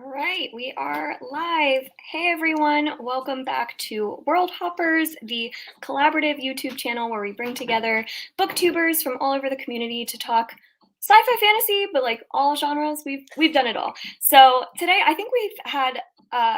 All right, we are live. Hey everyone, welcome back to Worldhoppers, the collaborative YouTube channel where we bring together booktubers from all over the community to talk sci-fi fantasy, but like all genres. We've done it all. So today I think we've had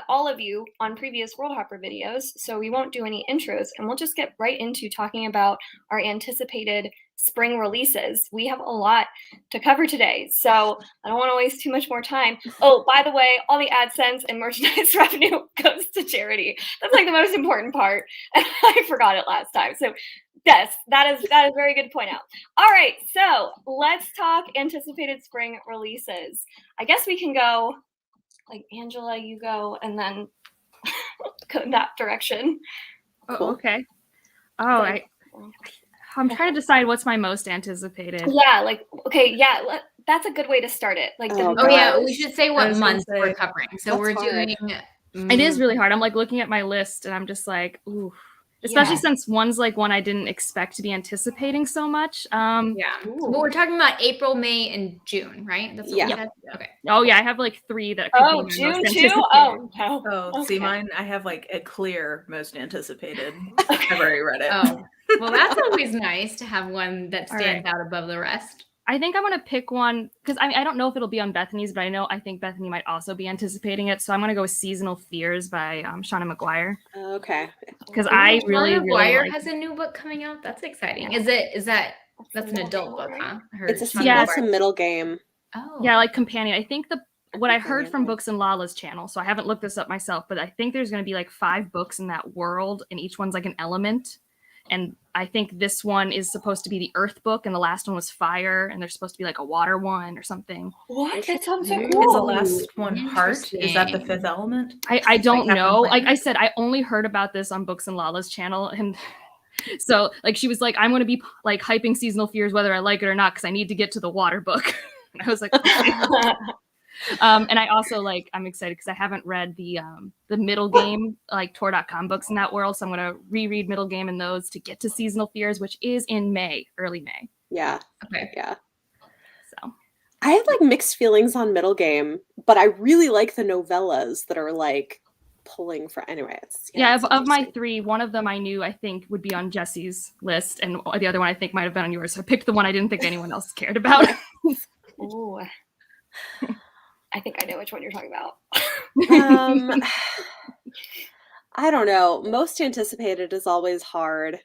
all of you on previous Worldhopper videos, so we won't do any intros and we'll just get right into talking about our anticipated spring releases. We have a lot to cover today, so I don't want to waste too much more time. Oh, by the way, all the AdSense and merchandise revenue goes to charity. That's like the most important part. And I forgot it last time. So yes, that is a very good point out. All right, so let's talk anticipated spring releases. I guess we can go like Angela, you go, and then go in that direction. Oh, okay. Oh, I'm trying to decide what's my most anticipated. Yeah, like okay, yeah, that's a good way to start it. Like, yeah, we should say what month we're covering. So we're doing. It is really hard. I'm like looking at my list, and I'm just like, ooh. Especially since one's like one I didn't expect to be anticipating so much. Yeah, but we're talking about April, May, and June, right? That's what we said? Okay. Oh yeah, I have like 3 that. Oh, June too. Oh no. Oh, see, mine. I have like a clear most anticipated. I've already read it. Oh, well, that's always nice to have one that stands out above the rest. I think I'm going to pick one because I don't know if it'll be on Bethany's, but I think Bethany might also be anticipating it. So I'm going to go with Seasonal Fears by Shauna McGuire. Okay. Because I really McGuire like has a new book coming out. That's exciting. That's an adult book, huh? It's a middle game. Oh. Yeah, like companion. I think what I heard from Books and Lala's channel, so I haven't looked this up myself, but I think there's going to be like 5 books in that world, and each one's like an element. And I think this one is supposed to be the Earth book, and the last one was Fire, and there's supposed to be like a Water one or something. What? That sounds so Is cool. the last one Heart? Is that the 5th element? I don't know. Like I said, I only heard about this on Books and Lala's channel, and so like she was like, I'm going to be like hyping Seasonal Fears whether I like it or not because I need to get to the Water book. And I was like, okay. And I also I'm excited because I haven't read the middle game, like Tor.com books in that world. So I'm going to reread middle game and those to get to Seasonal Fears, which is in May, early May. Yeah. Okay. Yeah. So I have like mixed feelings on middle game, but I really like the novellas that are like pulling for anyway. Of my 3, one of them I knew I think would be on Jesse's list, and the other one I think might have been on yours. So I picked the one I didn't think anyone else cared about. Ooh. I think I know which one you're talking about. I don't know. Most anticipated is always hard.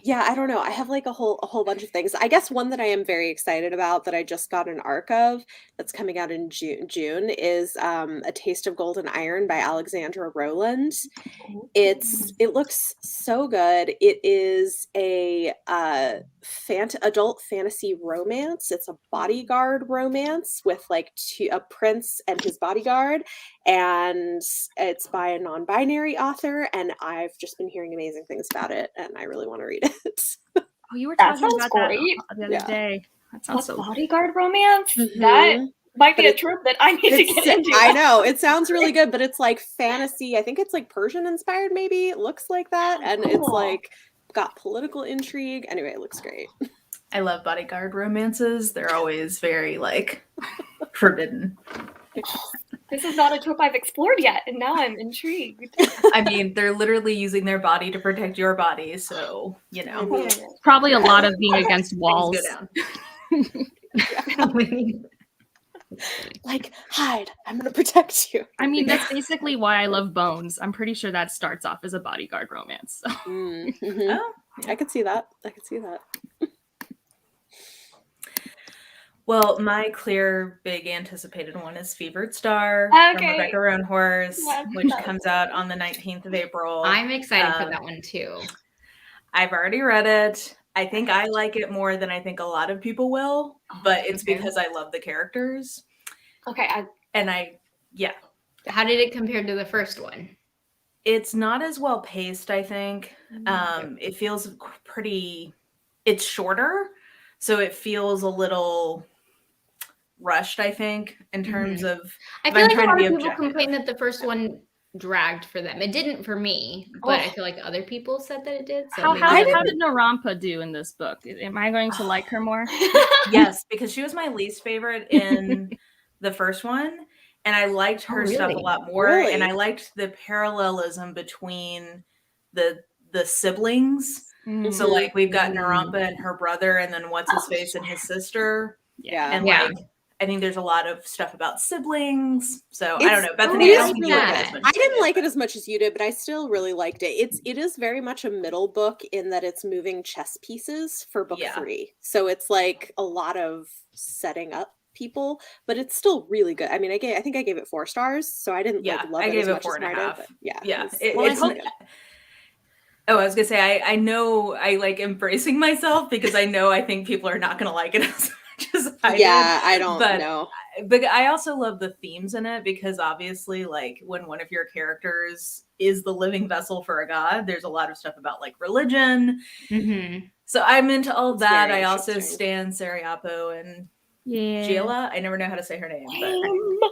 Yeah, I don't know. I have like a whole bunch of things. I guess one that I am very excited about that I just got an arc of that's coming out in June is A Taste of Golden Iron by Alexandra Rowland. It looks so good. It is a adult fantasy romance. It's a bodyguard romance with like a prince and his bodyguard, and it's by a non-binary author, and I've just been hearing amazing things about it, and I really want to read it. Oh, you were talking about great. That the other day. That sounds so bodyguard romance. Mm-hmm. That might be a trope that I need to get into. I know it sounds really good, but it's like fantasy. I think it's like Persian inspired. Maybe it looks like that, and it's like got political intrigue. Anyway, it looks great. I love bodyguard romances. They're always very like forbidden. This is not a trope I've explored yet, and now I'm intrigued. I mean, they're literally using their body to protect your body, so you know. Probably a lot of being against walls. Like, hide, I'm gonna protect you. I mean, that's basically why I love Bones. I'm pretty sure that starts off as a bodyguard romance. So. Mm-hmm. Oh, I could see that. Well, my clear, big anticipated one is Fevered Star from Rebecca Roanhorse, which comes out on the 19th of April. I'm excited for that one too. I've already read it. I think I like it more than I think a lot of people will, but it's because I love the characters. Okay. How did it compare to the first one? It's not as well paced, I think. It feels it's shorter, so it feels a little rushed, I think, in terms of. I feel like a lot of people complain that the first one dragged for them. It didn't for me, but I Oh. feel like other people said that it did. So How, maybe how, that's- how did Narampa do in this book? Am I going to like her more? Yes, because she was my least favorite in the first one, and I liked her stuff a really? lot more. Really? And I liked the parallelism between the siblings. Mm. So like we've got Mm. Narampa and her brother, and then what's his face and his sister. Yeah. And Yeah. like I think there's a lot of stuff about siblings. So I It's- don't know, it Bethany. I is don't think you like it as bad. much. I as didn't like did, it as much as you did, but I still really liked it. It is very much a middle book in that it's moving chess pieces for book Yeah. 3. So it's like a lot of setting up people, but it's still really good. I mean, I think I gave it 4 stars, so I didn't Yeah, like love I it gave as it much as 4.5. Mara did, but yeah. Yeah, Well, I it's hope- Oh, I was gonna say I know I like embracing myself because I think people are not gonna like it as much as I yeah, did. I don't but, know. But I also love the themes in it because obviously, like when one of your characters is the living vessel for a god, there's a lot of stuff about like religion. Mhm. So I'm into all It's that. very I also interesting. stand Sariapo and Yeah. Gila. I never know how to say her name, but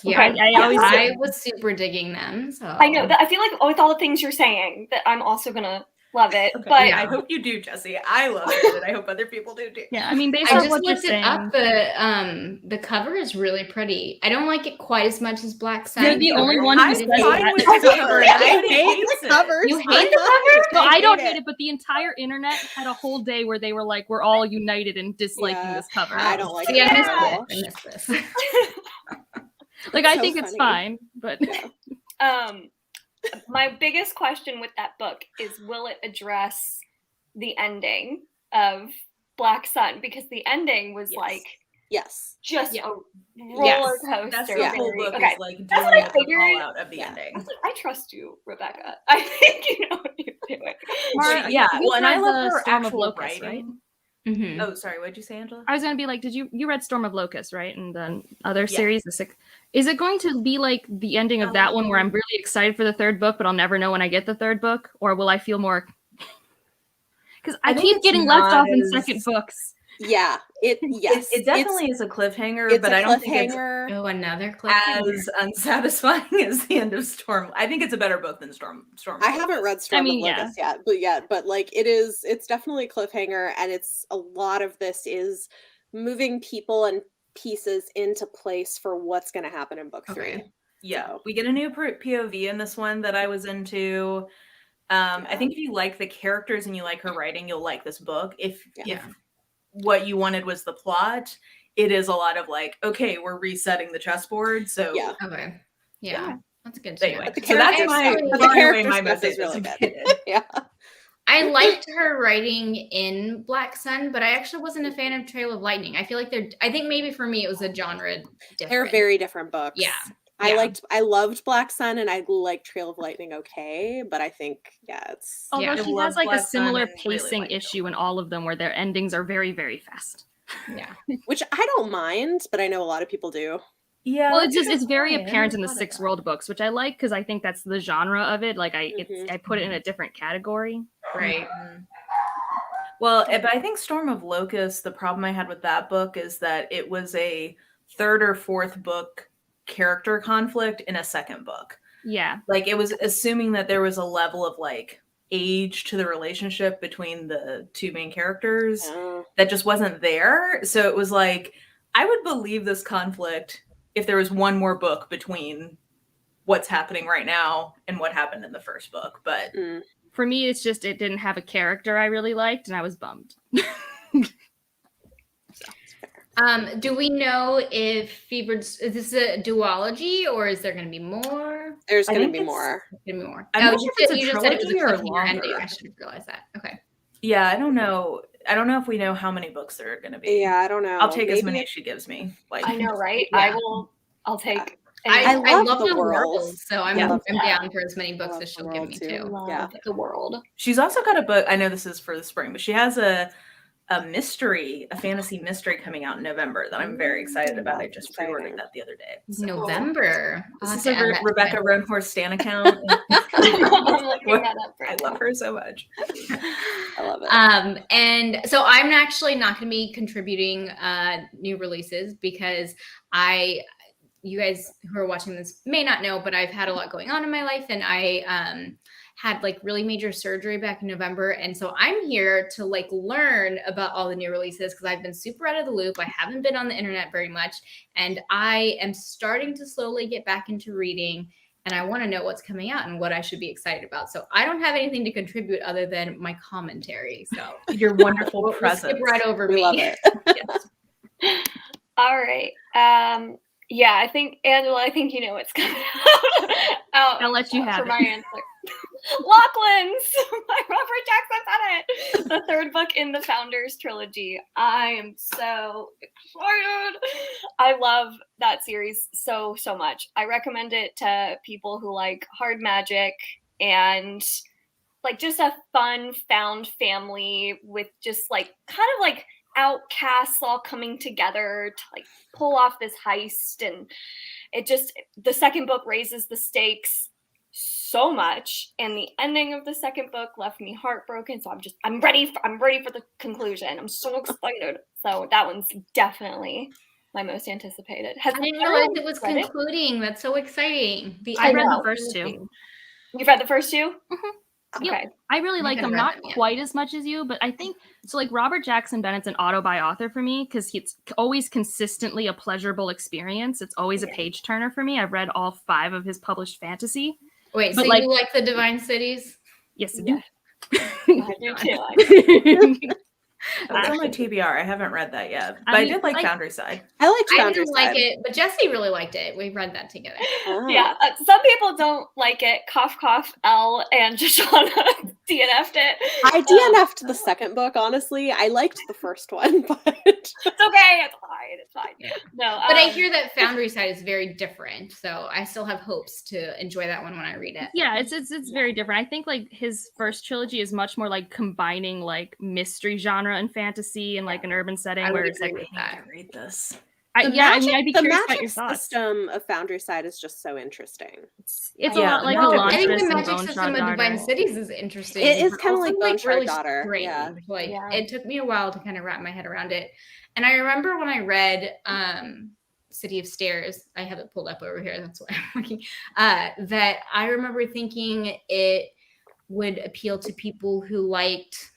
Yeah, I always I was super digging them. So I know that I feel like with all the things you're saying that I'm also gonna love it. okay. But I hope you do, Jesse. I love it, and I hope other people do too. Yeah, I mean, based I on just what you're looked it saying, up. The cover is really pretty. I don't like it quite as much as Black Sun. You're the only one who I'm says fine that. with the cover. I Everybody hate hates the it. covers. You hate I'm the not- no, I don't hate hate it, but the entire internet had a whole day where they were like, "We're all united in disliking Yeah, this cover." I don't like See, it. I missed at all. this. I missed this. Like, It's I so think it's funny. fine, but Yeah. my biggest question with that book is, will it address the ending of Black Sun? Because the ending was Yes. like Yes. just Yeah. a roller Yes. coster. That's the Yeah. whole book Okay. is like That's what dealing I with the figured. fallout of the Yeah. ending. I trust you, Rebecca. I think you know what you're doing. Mara, Yeah, you well, and I read love the her Storm of actual Locusts, right? writing. Mhm. Oh, sorry, what'd you say, Angela? I was gonna be like, you read Storm of Locusts, right? And the other Yeah. series, the 6. Is it going to be like the ending of that one where I'm really excited for the 3rd book, but I'll never know when I get the 3rd book, or will I feel more? Because I think keep it's getting left not off in as- second books. Yeah. Yes. It definitely is a cliffhanger, It's but a I don't think it's cliffhanger. Oh, another cliffhanger. as unsatisfying as the end of Storm. I think it's a better book than Storm. I haven't read Storm mean, of Locusts yet, but like it's definitely a cliffhanger, and it's a lot of this is moving people and pieces into place for what's going to happen in book 3. Okay. Yeah, So. we get a new POV in this one that I was into. I think if you like the characters and you like her writing, you'll like this book. If what you wanted was the plot, it is a lot of like, okay, we're resetting the chessboard. So Yeah. Okay. Yeah. That's good. Anyway, But the so that's character my stuff- but the far and away character my stuff most is really good. anticipated. Yeah. I liked her writing in Black Sun, but I actually wasn't a fan of Trail of Lightning. I feel like I think maybe for me it was a genre different. They're very different books. Yeah. I loved Black Sun, and I liked Trail of Lightning okay, but I think it's Although Yeah. she I has love like a Black Sun similar and really pacing like issue in all of them, where their endings are very, very fast. Yeah. which I don't mind, but I know a lot of people do. Yeah, Well, that's it's a good very point. I apparent never in the thought of 6 that. World books, which I like because I think that's the genre of it. Like Mhm. I put it in a different category. Right. Mhm. Well, but I think Storm of Locusts, the problem I had with that book is that it was a 3rd or 4th book character conflict in a 2nd book. Yeah. Like it was assuming that there was a level of like age to the relationship between the 2 main characters Yeah. that just wasn't there. So it was like, I would believe this conflict if there was one more book between what's happening right now and what happened in the first book. But Mm. For me, it's just it didn't have a character I really liked, and I was bummed. Do we know if Fevered is this a duology or is there going to be more? There's I going to think be it's- more. Going to be more. I'm not you sure if it's said- a you just said it was a trilogy or cliffhanger longer. ending. I should have realized that. Okay. yeah, I don't know. I don't know if we know how many books there are going to be. Yeah, I don't know. I'll take as Maybe many it- as she gives me. Like, I know, right? Yeah. I'll take. I love love the the world. world, so I'm, Yeah. I'm down for as many books love as the she'll give world me too. too. love Yeah. the world. she's also got a book. I know this is for the spring, but she has a mystery, a fantasy mystery coming out in November that I'm very excited about. I just Exciting. pre-ordered that the other day. So. November. I'll This have is to a add that to Rebecca my- Roanhorse Stan account. I'm looking that up I right love now. her so much. I love it. And so I'm actually not going to be contributing new releases because you guys who are watching this may not know, but I've had a lot going on in my life, and I had like really major surgery back in November. And so I'm here to like learn about all the new releases because I've been super out of the loop. I haven't been on the internet very much, and I am starting to slowly get back into reading, and I want to know what's coming out and what I should be excited about. So I don't have anything to contribute other than my commentary. So Your wonderful we'll presence. skip right over We me. love it. Yes. All right. Yeah, I think Angela, I think you know what's coming out. I'll let you have for it. my answer. Lachlan's by Robert Jackson Bennett, the third book in the Founders trilogy. I am so excited. I love that series so much. I recommend it to people who like hard magic and like just a fun found family with just like kind of like outcasts all coming together to like pull off this heist. And it just, the second book raises the stakes so much, and the ending of the second book left me heartbroken. So I'm ready for the conclusion. I'm so excited. So that one's definitely my most anticipated. I didn't realize it was concluding. That's so exciting. I read the first two. You've read the first two? Mm-hmm. Okay. Yep. I really like them, not quite as much as you, but I think so. Like Robert Jackson Bennett's an auto-buy author for me because it's always consistently a pleasurable experience. It's always a page turner for me. I've read all 5 of his published fantasy. Wait, but so like, you like the Divine Cities? Yes, I do. I do too. That's on my TBR. I haven't read that yet, but I did like Foundry Side. I liked I Foundry didn't Side. like it, but Jesse really liked it. We read that together. Oh. Yeah, some people don't like it. Cough, cough, L and Shoshana DNF'd it. I DNF'd the second book, honestly. I liked the first one, but it's okay. It's fine. It's fine. Yeah. No, but I hear that Foundry Side is very different, so I still have hopes to enjoy that one when I read it. Yeah, it's very different. I think like his first trilogy is much more like combining like mystery genre and fantasy and like an urban setting. I where would it's like, agree with that. Read this. I'd be the curious about magic your thoughts. system of Foundry Side is just so interesting. It's Yeah, a lot like no, I think Elantris the and magic Bone system Shard of Divine Daughter. Cities is interesting. It is but kind of also, like Bone Shard really Daughter. strange. Yeah. Like it took me a while to kind of wrap my head around it. And I remember when I read City of Stairs, I have it pulled up over here, that's why I'm looking, that I remember thinking it would appeal to people who liked,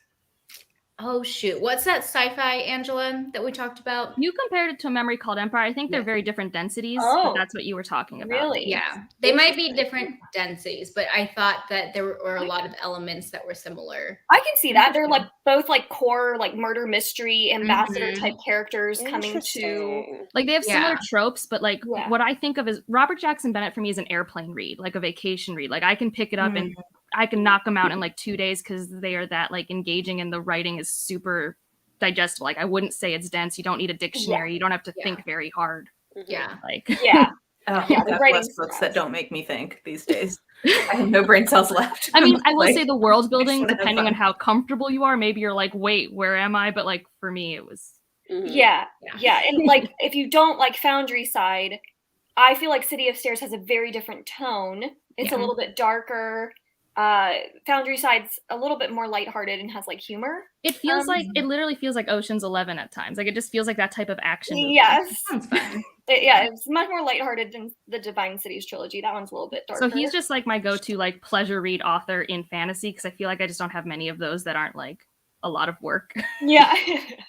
oh shoot, what's that sci-fi, Angela, that we talked about? You compared it to A Memory Called Empire. I think they're very different densities, Oh, but that's what you were talking about. really? Yeah, they might be different densities, but I thought that there were a lot of elements that were similar. I can see that. They're like both like core like murder mystery ambassador type characters coming to like they have similar tropes, but like Yeah. what I think of is Robert Jackson Bennett for me is an airplane read, like a vacation read. Like I can pick it up and I can knock them out in like 2 days because they are that like engaging and the writing is super digestible. Like I wouldn't say it's dense. You don't need a dictionary. You don't have to think very hard. Yeah. Like Yeah. Oh, Yeah, God writing bless books that don't make me think these days. I have no brain cells left. I mean, I will Like, say the world building, I just wanna have depending on fun. how comfortable you are, maybe you're like, wait, where am I? But like for me, it was Yeah. And like if you don't like Foundry Side, I feel like City of Stairs has a very different tone. It's a little bit darker. Foundry Side's a little bit more lighthearted and has like humor. It feels like it literally feels like Ocean's 11 at times. Like it just feels like that type of action movie. Yes. Sounds fun. It's much more lighthearted than the Divine Cities trilogy. That one's a little bit darker. So he's just like my go-to like pleasure read author in fantasy because I feel like I just don't have many of those that aren't like a lot of work. Yeah.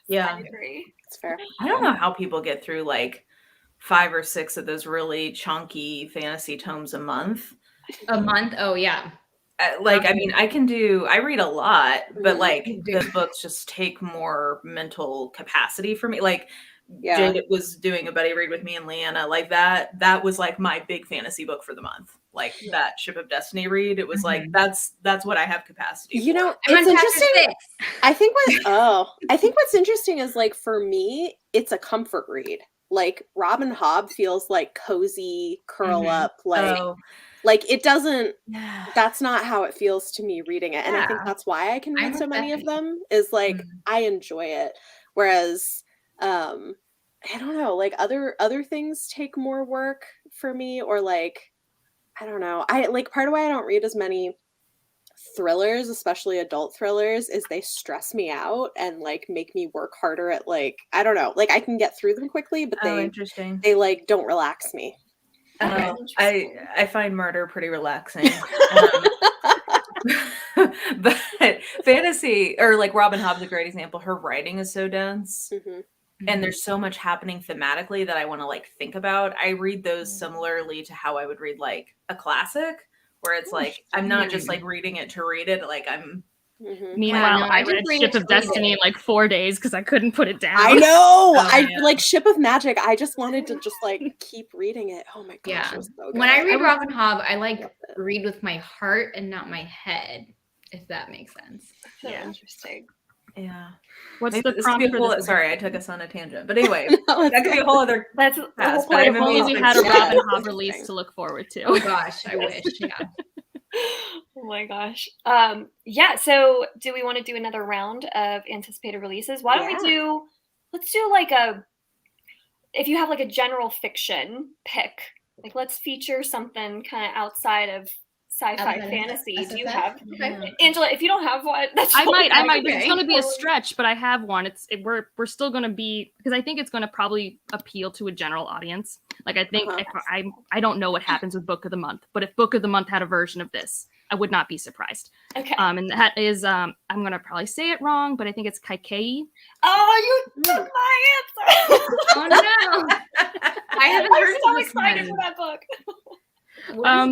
Yeah. I agree. It's fair. I don't know how people get through like 5 or 6 of those really chunky fantasy tomes a month. A month? Oh, yeah. Like, I mean, I read a lot, but like the books just take more mental capacity for me. Like, Jade was doing a buddy read with me and Leanna, like that was like my big fantasy book for the month. Like that Ship of Destiny read, it was like that's what I have capacity You for. know, I'm it's on chapter interesting. 6. I think what's interesting is like for me, it's a comfort read. Like Robin Hobb feels like cozy, curl up, like it doesn't, that's not how it feels to me reading it. And I think that's why I can read so many of them is like, I enjoy it. Whereas, I don't know, like other things take more work for me or like, I don't know. I like part of why I don't read as many thrillers, especially adult thrillers, is they stress me out and like make me work harder at like, I don't know, like I can get through them quickly, but they like don't relax me. I find murder pretty relaxing. But fantasy, or like Robin Hobb's a great example. Her writing is so dense. And there's so much happening thematically that I want to like think about. I read those similarly to how I would read like a classic, where it's like I'm not just like reading it to read it. Like I'm. Meanwhile, I read Ship of Destiny in like 4 days because I couldn't put it down. I know. I yeah. like Ship of Magic. I just wanted to just like keep reading it. Oh my gosh, it was so good. When I read Robin Hobb, I like read with my heart and not my head, if that makes sense. So interesting. Yeah. What's Maybe the this could prompt be a for whole, this? sorry, I took us on a tangent. But anyway, No, that could be a whole other That's the pass, whole but point I'm of If only all we of had a this. Robin Yeah. Hobb release to look forward to. Oh gosh, I wish. Yeah. Oh my gosh. Yeah, so do we want to do another round of anticipated releases? Why don't we let's do like if you have like a general fiction pick, like let's feature something kind of outside of sci-fi fantasy. Do you have Angela? If you don't have one, that's I might. Okay. It's going to be a stretch, but I have one. We're still going to be, because I think it's going to probably appeal to a general audience. Like I think if I don't know what happens with Book of the Month, but if Book of the Month had a version of this, I would not be surprised. Okay. And that is I'm going to probably say it wrong, but I think it's Kaikei. Oh, you took my answer. Oh no! I haven't heard I'm so of this excited one. for that book.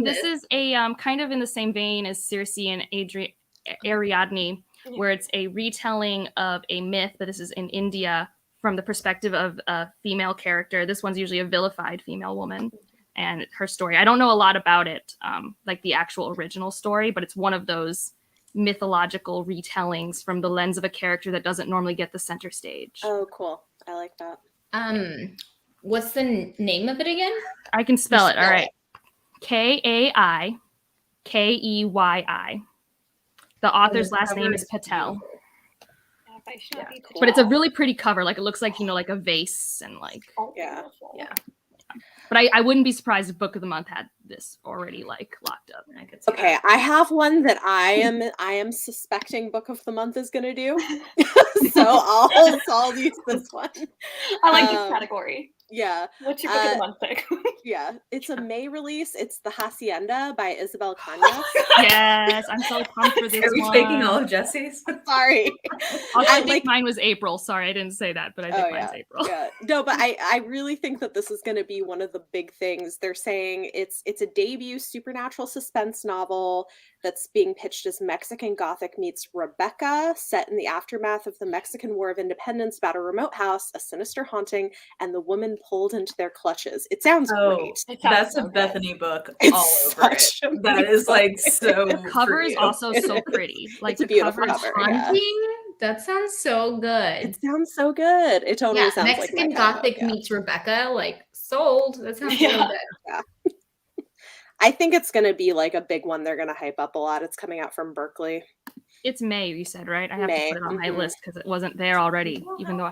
This is a kind of in the same vein as Circe and Ariadne, where it's a retelling of a myth, but this is in India from the perspective of a female character. This one's usually a vilified female woman, and her story. I don't know a lot about it, like the actual original story, but it's one of those mythological retellings from the lens of a character that doesn't normally get the center stage. Oh, cool. I like that. What's the name of it again? I can spell it. All right. Kaikei. The author's last name is Patel. But it's a really pretty cover. Like it looks like, like a vase and like. Yeah. But I wouldn't be surprised if Book of the Month had this already like locked up. Okay, I have one that I am suspecting Book of the Month is gonna do. So I'll use this one. I like this category. Yeah. What's your Book of the Month pick? Yeah, it's a May release. It's The Hacienda by Isabel Cañas. Yes, I'm so pumped for this. Are we taking all of Jesse's? Sorry. I think mine was April. Sorry, I didn't say that, but I think mine's April. Yeah. No, but I really think that this is going to be one of the big things. They're saying it's a debut supernatural suspense novel that's being pitched as Mexican Gothic meets Rebecca, set in the aftermath of the Mexican War of Independence about a remote house, a sinister haunting, and the woman pulled into their clutches. It sounds great. That's a Bethany book all over it. That is like so. The cover is also so pretty. Like it's a beautiful cover. Haunting? That sounds so good. It sounds so good. It totally sounds Mexican like my Gothic meets Rebecca. Like sold. That sounds so good. Yeah. I think it's going to be like a big one they're going to hype up a lot. It's coming out from Berkeley. It's May, you said, right? I have to put it on my list because it wasn't there already, even though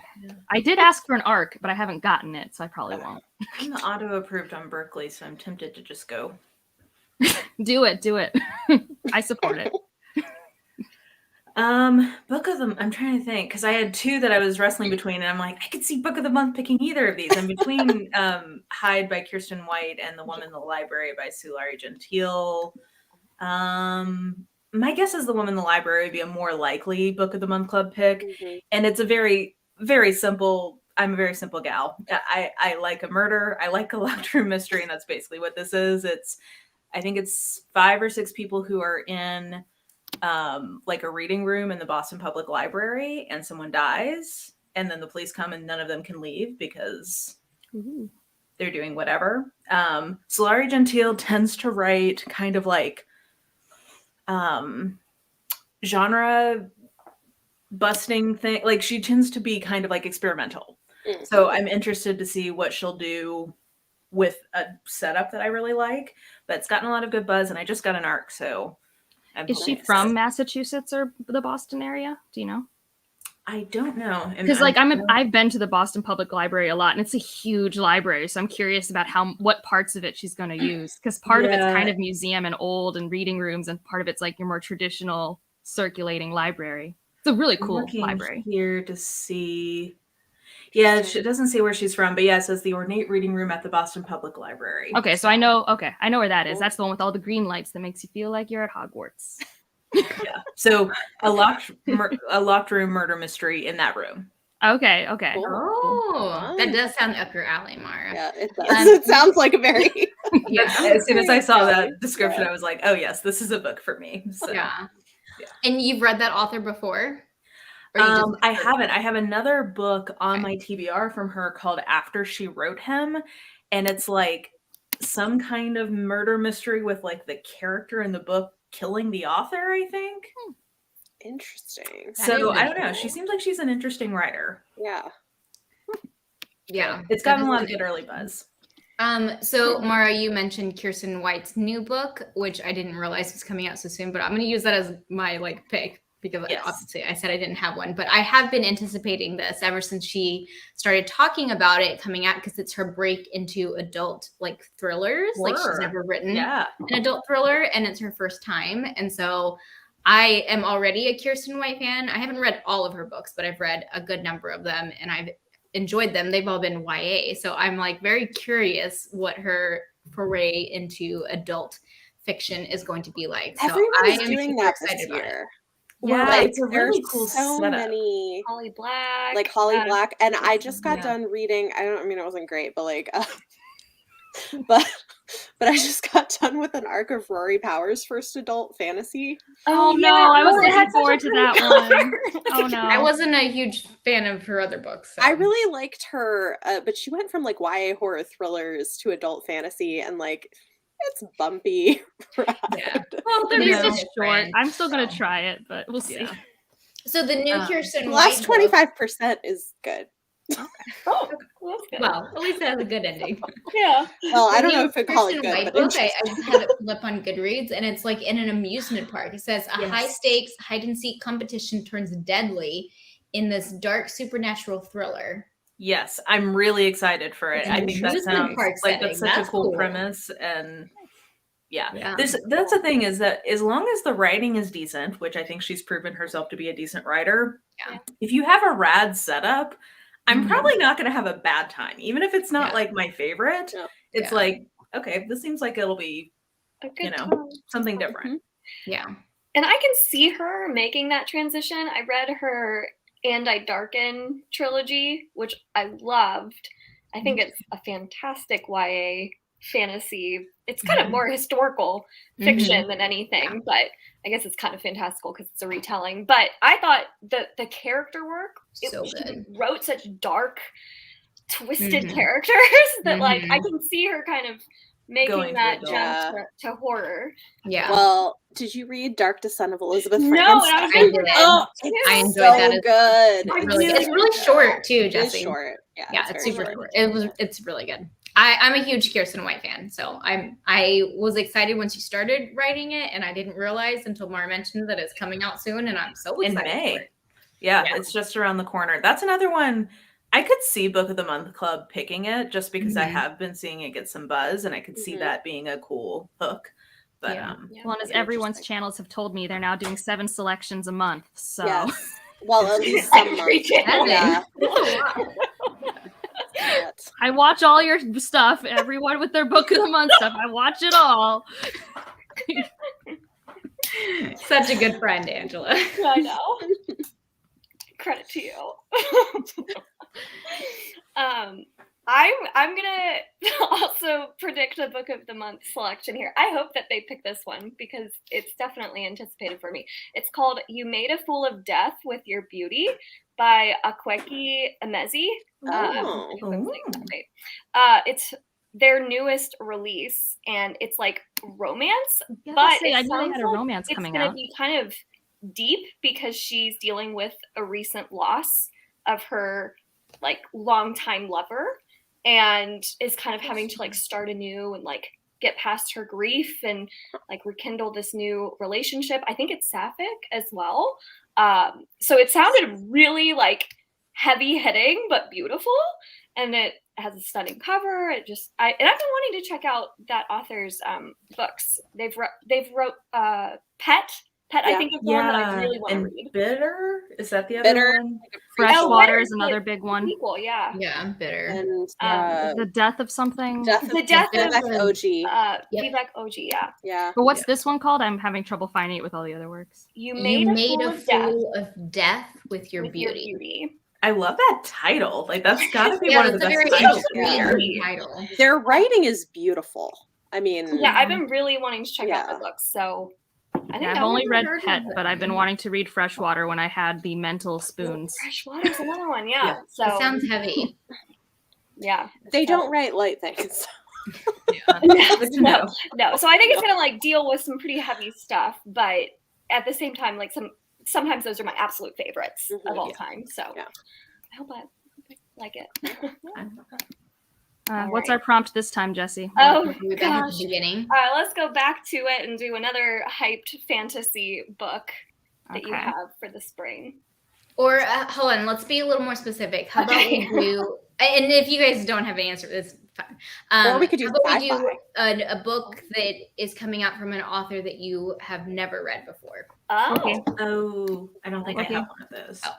I did ask for an ARC, but I haven't gotten it, so I probably won't. I'm auto-approved on Berkeley, so I'm tempted to just go. Do it. I support it. Book of them. I'm trying to think because I had two that I was wrestling between, and I'm like, I could see Book of the Month picking either of these. I'm between Hyde by Kirsten White and The Woman in the Library by Sulari Gentile. My guess is The Woman in the Library would be a more likely Book of the Month Club pick, and it's a very, very simple. I'm a very simple gal. I like a murder. I like a locked room mystery, and that's basically what this is. I think it's 5 or 6 people who are in like a reading room in the Boston Public Library, and someone dies, and then the police come and none of them can leave because they're doing whatever. Sulari Gentile tends to write kind of like genre busting thing. Like she tends to be kind of like experimental. So I'm interested to see what she'll do with a setup that I really like, but it's gotten a lot of good buzz, and I just got an ARC, so is she from Massachusetts or the Boston area? Do you know? I don't know. Because like I've been to the Boston Public Library a lot, and it's a huge library. So I'm curious about what parts of it she's going to use. Because part of it's kind of museum and old and reading rooms, and part of it's like your more traditional circulating library. It's a really cool library. Here to see. Yeah, it doesn't say where she's from, but yeah, it says the ornate reading room at the Boston Public Library. Okay, so I know where that is. That's the one with all the green lights that makes you feel like you're at Hogwarts. Yeah. So a locked room murder mystery in that room. Okay. Cool. Oh, that does sound up your alley, Mara. Yeah, it does. It sounds like a very Yeah. As soon as I saw that description, I was like, oh yes, this is a book for me. So, Yeah. And you've read that author before? Or you just I haven't. I have another book on my TBR from her called After She Wrote Him, and it's like some kind of murder mystery with like the character in the book killing the author, I think. interesting. So I don't know. She seems like she's an interesting writer. Yeah. Yeah. It's gotten a lot of good early buzz. So Mara, you mentioned Kirsten White's new book, which I didn't realize was coming out so soon, but I'm going to use that as my like pick because obviously I said I didn't have one, but I have been anticipating this ever since she started talking about it coming out because it's her break into adult like thrillers. Like she's never written an adult thriller and it's her first time. And so I am already a Kirsten White fan. I haven't read all of her books, but I've read a good number of them and I've enjoyed them. They've all been YA. So I'm like very curious what her foray into adult fiction is going to be like. So Everyone's doing that this year. Yeah, like, it's a really cool so setup. Many Holly Black. like Holly Black, and I just got done reading. I mean, it wasn't great, but like, but I just got done with an arc of Rory Power's first adult fantasy. Oh no, I was looking forward to that one. Oh no, I wasn't a huge fan of her other books. So. I really liked her, but she went from like YA horror thrillers to adult fantasy, and like it's bumpy. Yeah. Well, the read's short. I'm still gonna try it, but we'll see. Yeah. So the new Kirsten last White 25% is good. Okay. Oh, well, that's good. Well, at least it has a good ending. Yeah. Well, I don't know if I'd call it Kirsten good, White but book, I had it pulled up on Goodreads, and it's like in an amusement park. It says a high-stakes hide-and-seek competition turns deadly in this dark supernatural thriller. Yes, I'm really excited for it. I think that sounds like that's such a cool premise, and that's the thing is that as long as the writing is decent, which I think she's proven herself to be a decent writer, if you have a rad setup, I'm probably not going to have a bad time, even if it's not like my favorite. It's like, okay, this seems like it'll be, something different. Yeah. And I can see her making that transition. I read her And I Darken trilogy, which I loved. I think it's a fantastic YA fantasy. It's kind of more historical fiction than anything, but I guess it's kind of fantastical because it's a retelling. But I thought the character work, she wrote such dark, twisted characters that like I can see her kind of making that jump to horror. Yeah. Well, did you read Dark Descent of Elizabeth No, Frankenstein? I enjoyed that. Good. It's really short too, Jesse. It's short. Yeah, it's super short. It's really good. I'm a huge Kirsten White fan, so I was excited when she started writing it, and I didn't realize until Mara mentioned that it's coming out soon, and I'm so excited in May. For it. Yeah, it's just around the corner. That's another one. I could see Book of the Month Club picking it just because I have been seeing it get some buzz, and I could see that being a cool hook. But well, and as everyone's channels have told me, they're now doing 7 selections a month. So well, at least some months. Yeah. I watch all your stuff, everyone with their Book of the Month stuff. I watch it all. Such a good friend, Angela. I know. Credit to you. I'm gonna also predict a Book of the Month selection here. I hope that they pick this one because it's definitely anticipated for me. It's called "You Made a Fool of Death with Your Beauty" by Akwaeke Emezi. It's their newest release, and it's like romance, but I knew they had a romance coming out. It's gonna be kind of deep because she's dealing with a recent loss of her like longtime lover and is kind of having to like start anew and like get past her grief and like rekindle this new relationship. I think it's sapphic as well. So it sounded really like heavy hitting but beautiful, and it has a stunning cover. And I've been wanting to check out that author's books. They've wrote Pet Pet, I Yeah. think, is the one that I really want to and read. Bitter, is that the other Bitter. one? Freshwater Bitter is another big one. Sequel, yeah. Yeah, bitter. And The death of something. The death of Vivek OG. Yep. Vivek OG, yeah. Yeah. But what's this one called? I'm having trouble finding it with all the other works. You You made a fool of death with your with beauty. your beauty. I love that title. Like that's gotta be Yeah, one of the that's a best very titles. intriguing title. Their writing is beautiful. I mean, Yeah, I've been really wanting to check out Yeah. the books, so I think I've that only one- read heard of Pet, it. but I've been wanting to read Freshwater when I had the mental spoons. Freshwater's another one, yeah. Yeah. So It sounds heavy. yeah. they So- don't write light things. Good to know. No, so I think it's gonna like deal with some pretty heavy stuff, but at the same time, like sometimes those are my absolute favorites Mhm. of all Yeah. time. So Yeah. I hope I like it. What's right. our prompt this time, Jesse? Oh We're back at gosh. the beginning. All right, let's go back to it and do another hyped fantasy book that you Okay. have for the spring. Or hold on, let's be a little more specific. How about we do? And if you guys don't have an answer, that's fine. Or we could do how about we sci-fi. do a book that is coming out from an author that you have never read before? Oh, Okay. Oh, I don't think Okay. I have one of those. Oh.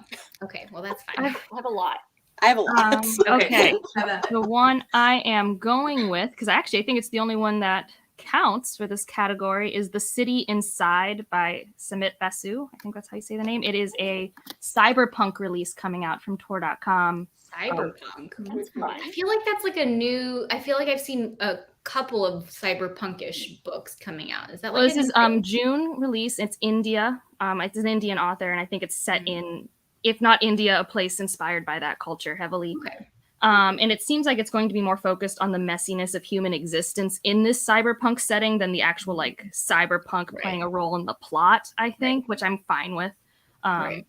Okay, well that's I fine. have a lot. I have a lot. Okay. How about it? The one I am going with, because actually I think it's the only one that counts for this category, is The City Inside by Samit Basu. I think that's how you say the name. It is a cyberpunk release coming out from Tor.com. Cyberpunk. That's fun. I feel like that's like a new. I feel like I've seen a couple of cyberpunkish books coming out. Is that Well, like this a is new thing? June release. It's India. It's an Indian author, and I think it's set in, if not India, a place inspired by that culture heavily. Okay. And it seems like it's going to be more focused on the messiness of human existence in this cyberpunk setting than the actual like cyberpunk Right. playing a role in the plot, I think, which I'm fine with. Right.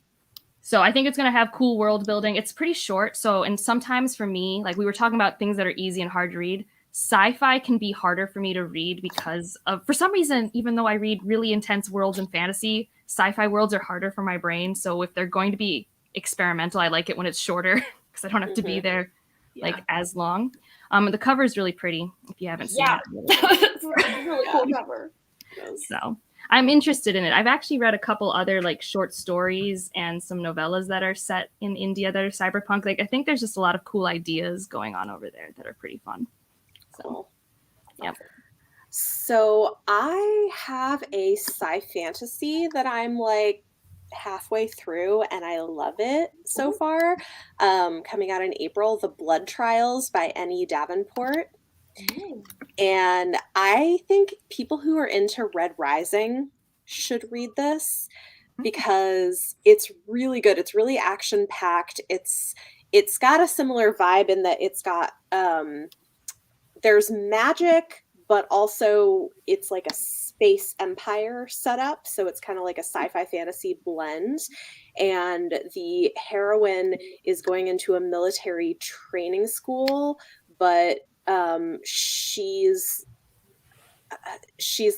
So I think it's going to have cool world building. It's pretty short. So, and sometimes for me, like we were talking about things that are easy and hard to read, sci-fi can be harder for me to read because of, for some reason, even though I read really intense worlds and fantasy, sci-fi worlds are harder for my brain. So if they're going to be experimental, I like it when it's shorter because I don't have to be there like as long. The cover is really pretty if you haven't seen Yeah. it. It's a really cool cover. So I'm interested in it. I've actually read a couple other like short stories and some novellas that are set in India that are cyberpunk. Like I think there's just a lot of cool ideas going on over there that are pretty fun. So, Cool. yep. So I have a sci fantasy that I'm like halfway through and I love it so far. Coming out in April, The Blood Trials by N.E. Davenport. And I think people who are into Red Rising should read this because it's really good. It's really action packed. It's got a similar vibe in that it's got there's magic, but also it's like a space empire setup. So it's kind of like a sci-fi fantasy blend. And the heroine is going into a military training school, but she's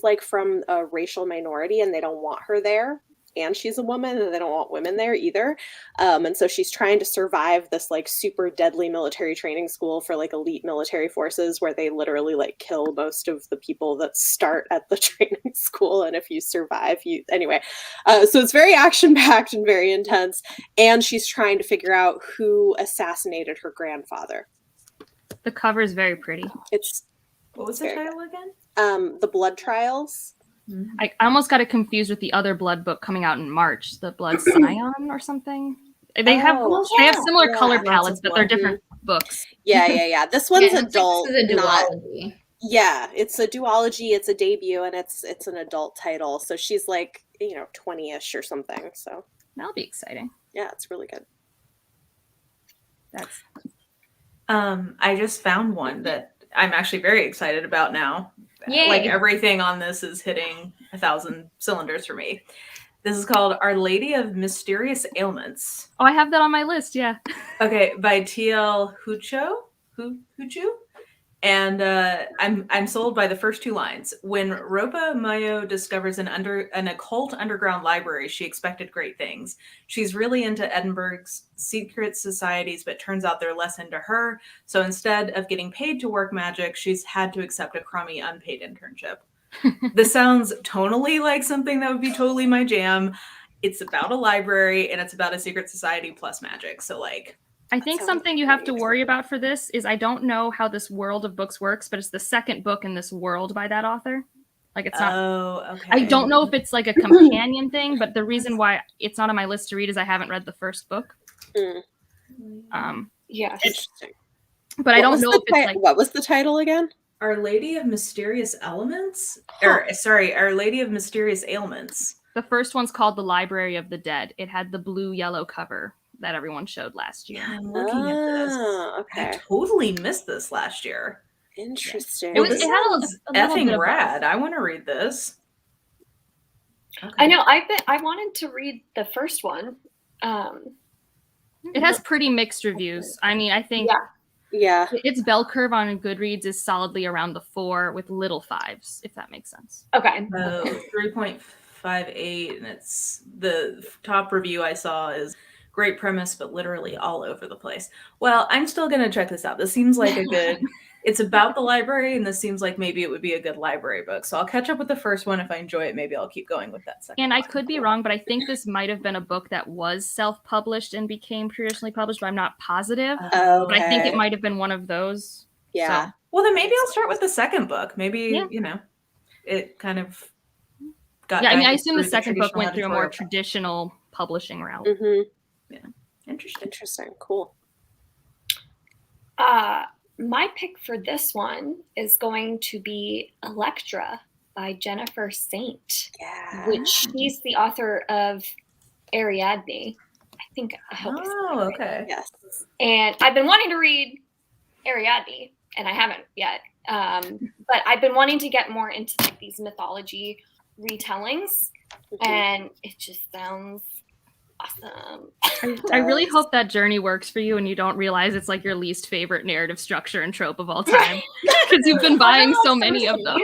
like from a racial minority and they don't want her there, and she's a woman and they don't want women there either, and so she's trying to survive this like super deadly military training school for like elite military forces where they literally like kill most of the people that start at the training school, and if you survive you anyway. So it's very action packed and very intense, and she's trying to figure out who assassinated her grandfather. The cover is very pretty. It's What was the Very title again? The Blood Trials. I almost got it confused with the other Blood book coming out in March, the Blood Scion or something. They have similar yeah. color Lots palettes, of but they're blood. different books. Yeah. This one's Yeah, it looks like adult. this is a not duology. Yeah, it's a duology. It's a debut, and it's an adult title. So she's like 20-ish or something. So That'll be exciting. yeah, it's really good. That's I just found one that I'm actually very excited about now. Yay. Like everything on this is hitting 1,000 cylinders for me. This is called Our Lady of Mysterious Ailments. Oh, I have that on my list. Yeah. Okay, by T.L. Huchu. And I'm sold by the first two lines. When Ropa Mayo discovers an occult underground library, she expected great things. She's really into Edinburgh's secret societies, but turns out they're less into her. So instead of getting paid to work magic, she's had to accept a crummy unpaid internship. This sounds tonally like something that would be totally my jam. It's about a library and it's about a secret society plus magic. So like, I think sounds something you have to great. worry about for this is I don't know how this world of books works, but it's the second book in this world by that author. Like it's not. oh, okay. I don't know if it's like a companion thing, but the reason why it's not on my list to read is I haven't read the first book. Yes. Interesting. But I don't know if it's like what was the title again? Our Lady of Mysterious Elements? Or sorry, Our Lady of Mysterious Ailments. the first one's called The Library of the Dead. It had the blue-yellow cover that everyone showed last year. Yeah, I'm looking at this. Okay. I totally missed this last year. Interesting. It was- This it had a sounds little bit effing of rad. I want to read this. Okay. I know. I wanted to read the first one. It has pretty mixed reviews. I mean, I think Yeah. its bell curve on Goodreads is solidly around the 4 with little 5s, if that makes sense. Okay. 3.58, and it's the top review I saw is great premise, but literally all over the place. Well, I'm still gonna check this out. This seems like a good. It's about the library, and this seems like maybe it would be a good library book. So I'll catch up with the first one. If I enjoy it, maybe I'll keep going with that second. And I one. could be wrong, but I think this might have been a book that was self-published and became traditionally published, but I'm not positive. Okay. But I think it might have been one of those. Yeah. So, Well, then maybe I'll start with the second book. Maybe Yeah. it kind of got. yeah, I mean, I guided assume the through second book went through a more traditional traditional publishing route. Mm-hmm. Interesting. Interesting. Cool. My pick for this one is going to be Electra by Jennifer Saint, Yeah. which she's the author of Ariadne. I hope I said that Oh, right. okay. Yes. And I've been wanting to read Ariadne, and I haven't yet. But I've been wanting to get more into like these mythology retellings, and it just sounds awesome. I really hope that journey works for you and you don't realize it's like your least favorite narrative structure and trope of all time. Because you've been buying so many of them.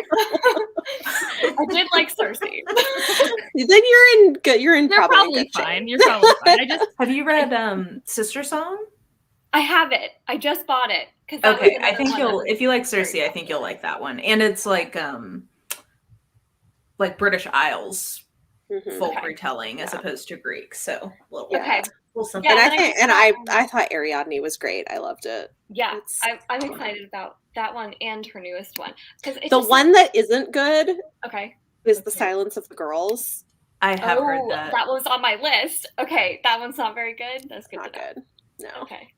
I did like Cersei. Then you're in good. You're in You're probably good shape. fine. You're probably fine. Have you read Sister Song? I have it. I just bought it. Okay, I think if you like Cersei, I think you'll like that one. And it's like British Isles Mhm. folk Okay. retelling as opposed to Greek. So a little, Okay. little something. And Yeah, I think, and I thought Ariadne was great. I loved it. Yeah, It's- I'm excited about that one and her newest one. Because The one that isn't good Okay. is The Silence of the Girls. I have heard Oh, that. that was on my list. Okay, that one's not very good. That's good. Not to know. good. No. Okay.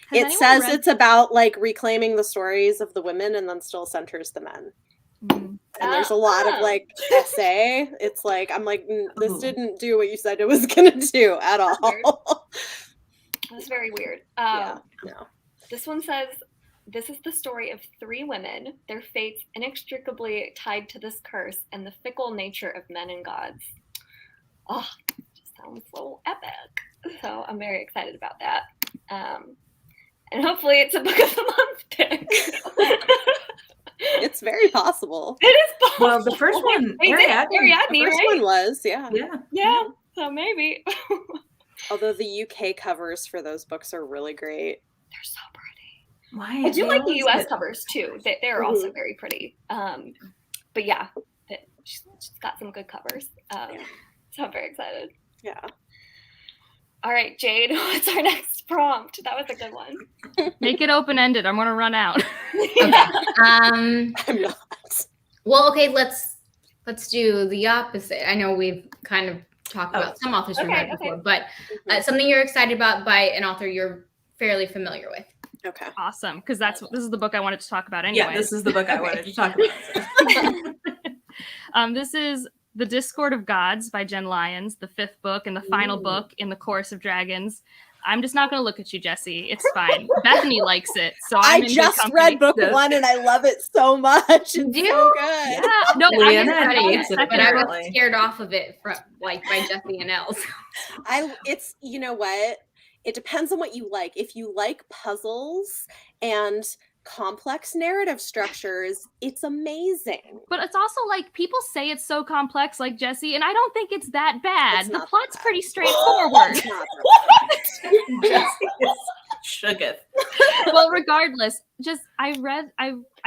Has It anyone says read- it's about like reclaiming the stories of the women and then still centers the men. Mm. And there's a lot of Ah. like essay. It's like I'm like this Ooh. didn't do what you said it was gonna do at Weird. all. That's very weird. Yeah. No. This one says, this is the story of 3 women, their fates inextricably tied to this curse and the fickle nature of men and gods. Oh, it just sounds so epic. So I'm very excited about that. And hopefully it's a book of the month pick. It's very possible. It is possible. Well, the first one, Wait, Ariadne. Ariadne, The first right? one was, yeah. Yeah. Yeah, so maybe. Although the UK covers for those books are really great. They're so pretty. Why? I do They like the always US get- covers too. They're also very pretty. But yeah, she's got some good covers. So I'm very excited. Yeah. All right, Jade, what's our next prompt? That was a good one. Make it open-ended. I'm going to run out. Yeah. I'm not. Well, okay, let's do the opposite. I know we've kind of talked about some authors we've read before, but something you're excited about by an author you're fairly familiar with. Okay. Awesome. Because this is the book I wanted to talk about anyway. Yeah, this is the book I wanted to talk about. This is The Discord of Gods by Jen Lyons, the 5th book and the final book in the Chorus of Dragons. I'm just not going to look at you, Jesse. It's fine. Bethany likes it, so I I'm in good just company. read book Yes. 1 and I love it so much. It's so good. Yeah, no, Leanna I and just read Alex the did it But second I book. was scared off of it from by Jesse and Els. It's you know what? It depends on what you like. If you like puzzles and complex narrative structures, it's amazing. But it's also like people say it's so complex, like Jesse, and I don't think it's that bad. It's The not plot's that bad. pretty straightforward. It's not Jesse is shooketh. Well, regardless, I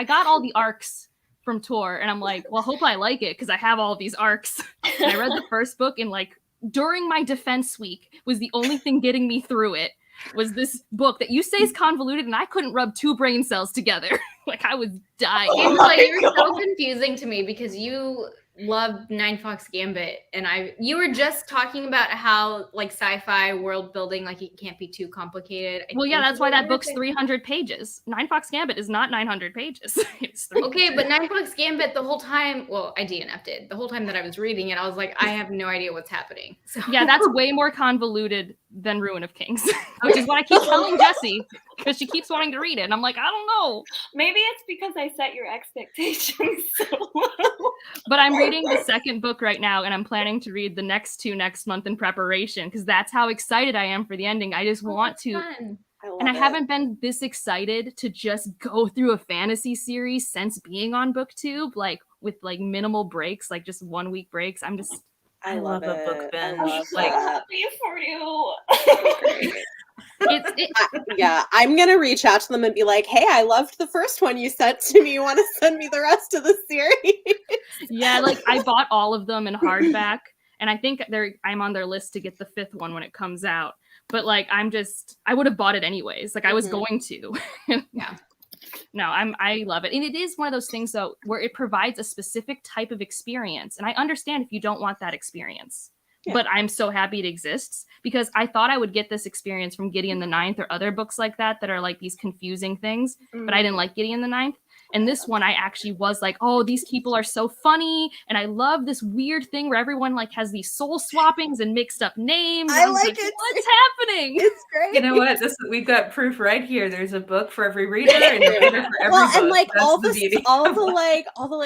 got all the arcs from tour, and I'm like, well, hope I like it because I have all these arcs. And I read the first book in like during my defense week was the only thing getting me through it was this book that you say is convoluted, and I couldn't rub two brain cells together. Like I was dying. Angela, you're so confusing to me because you love Nine Fox Gambit, and you were just talking about how like sci-fi world building, like it can't be too complicated. Well, yeah, that's why that book's 300 pages. Nine Fox Gambit is not 900 pages. It's okay, but Nine Fox Gambit the whole time, well, I DNF'd the whole time that I was reading it. I was like, I have no idea what's happening. So yeah, that's way more convoluted than Ruin of Kings, which is what I keep telling Jessie because she keeps wanting to read it, and I'm like, I don't know. Maybe it's because I set your expectations so low. But I'm reading the second book right now, and I'm planning to read the next two next month in preparation because that's how excited I am for the ending. I just want to. Fun. I haven't been this excited to just go through a fantasy series since being on BookTube, like with like minimal breaks, like just 1 week breaks. I love a book binge. I love Like, that. happy for you. Yeah, I'm gonna reach out to them and be like, hey, I loved the first one you sent to me. You want to send me the rest of the series? Yeah, like I bought all of them in hardback, and I think I'm on their list to get the fifth one when it comes out. But like I would have bought it anyways. Like I was going to. Yeah. No, I love it. And it is one of those things though where it provides a specific type of experience. And I understand if you don't want that experience. Yeah. But I'm so happy it exists because I thought I would get this experience from Gideon the Ninth or other books like that are like these confusing things. But I didn't like Gideon the Ninth. And this one, I actually was like, oh, these people are so funny. And I love this weird thing where everyone like has these soul swappings and mixed up names. I like it. What's happening? It's great. You know what? We've got proof right here. There's a book for every reader and a reader for every book. And like That's all the the beauty. all the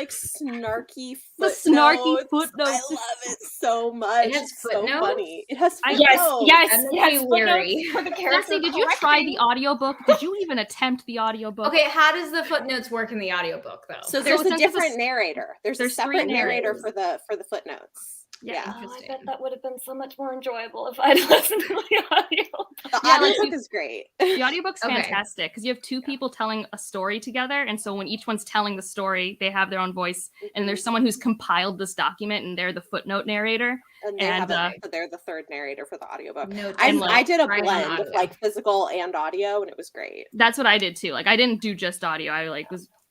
snarky footnotes. The snarky footnotes. I love it so much. It has It's so footnotes? funny. It has footnotes. Yes, I'm yes. wary. For the character. Jessie, did you try the audiobook? Did you even attempt the audiobook? Okay, how does the footnotes work in the audiobook though? So there's a since it's different narrator. There's a separate narrator for the footnotes. Yeah. Oh, I bet that would have been so much more enjoyable if I'd listened to the audio. The audiobook is great. The audiobook's Okay. fantastic because you have two people telling a story together. And so when each one's telling the story, they have their own voice. And there's someone who's compiled this document and they're the footnote narrator. And they're the third narrator for the audiobook. No, I did a try on blend of audio. like physical and audio, and it was great. That's what I did too. Like I didn't do just audio.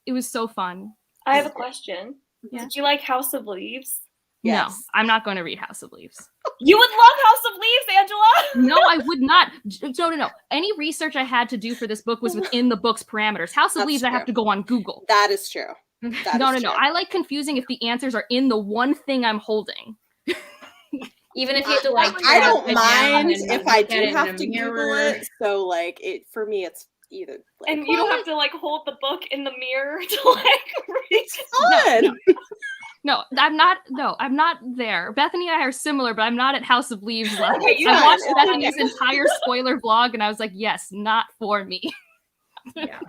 It was so fun. I have a question. Yeah. Did you like House of Leaves? Yes. No, I'm not going to read House of Leaves. You would love House of Leaves, Angela. No, I would not. No. Any research I had to do for this book was within the book's parameters. House of That's Leaves, I have true. to go on Google. That is true. No. I like confusing if the answers are in the one thing I'm holding. Even if you have to like, I don't sit down mind and if I look at do it in have a to Google mirror. it. So like for me, it's either like, And you don't have to like hold the book in the mirror to like read. fun. No, I'm not there. Bethany and I are similar, but I'm not at House of Leaves level. Okay, I watched fine. Bethany's entire spoiler vlog, and I was like, yes, not for me. Yeah.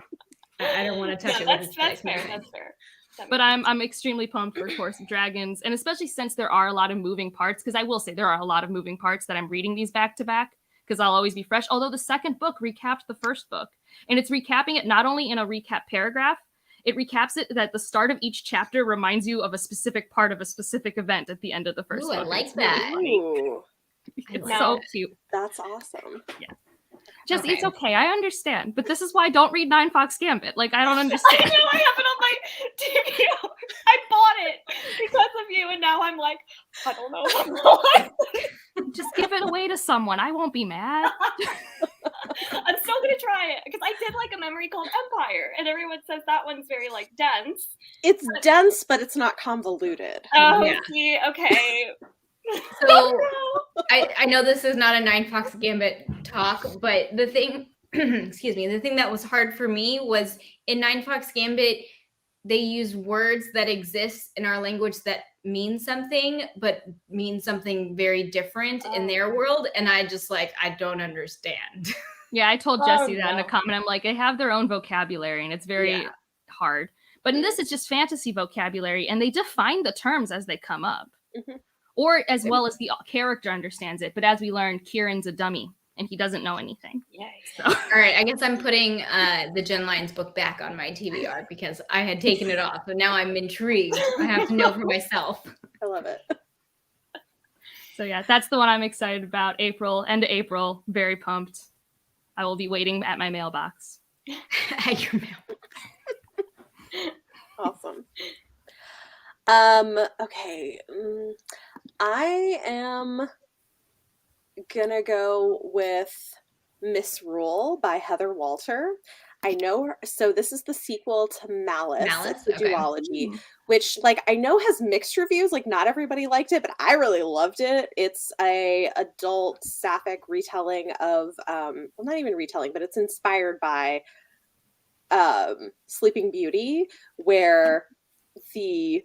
I don't want to touch Yeah, it. that's with fair. That's fair. That But makes I'm extremely pumped for Course of Dragons, and especially since there are a lot of moving parts, because I will say there are a lot of moving parts that I'm reading these back to back, because I'll always be fresh. Although the second book recapped the first book, and it's recapping it not only in a recap paragraph, it recaps it that the start of each chapter reminds you of a specific part of a specific event at the end of the first Ooh, I book. like It's really that. funny. Ooh, It's Now- so cute. that's awesome. Just Okay. it's okay. I understand, but this is why I don't read Nine Fox Gambit. Like I don't I understand. know I have it on my DVR. I bought it because of you, and now I'm like, I don't know. Just give it away to someone. I won't be mad. I'm still gonna try it because I did like a memory called Empire, and everyone says that one's very like dense. It's dense, but it's not convoluted. Oh, Yeah. see, okay. So I know this is not a Nine Fox Gambit talk, but the thing, excuse me, the thing that was hard for me was in Nine Fox Gambit, they use words that exist in our language that mean something, but mean something very different in their world. And I just like, I don't understand. Yeah, I told Oh, Jessie that in a no. comment. I'm like, they have their own vocabulary, and it's very Yeah. hard. But in this, it's just fantasy vocabulary, and they define the terms as they come up, Mhm. or as well as the character understands it. But as we learned, Kieran's a dummy. and he doesn't know anything. Yay. So All right, I guess I'm putting the Jen Lyons book back on my TBR because I had taken it off, but now I'm intrigued. I have to know for myself. I love it. So yeah, that's the one I'm excited about. End of April, very pumped. I will be waiting at my mailbox. At your mail. Awesome. Okay. I am gonna go with Misrule by Heather Walter. I know her, so this is the sequel to Malice. It's the Okay. duology, which like I know has mixed reviews. Like not everybody liked it, but I really loved it. It's a adult sapphic retelling of well, not even retelling, but it's inspired by Sleeping Beauty, where the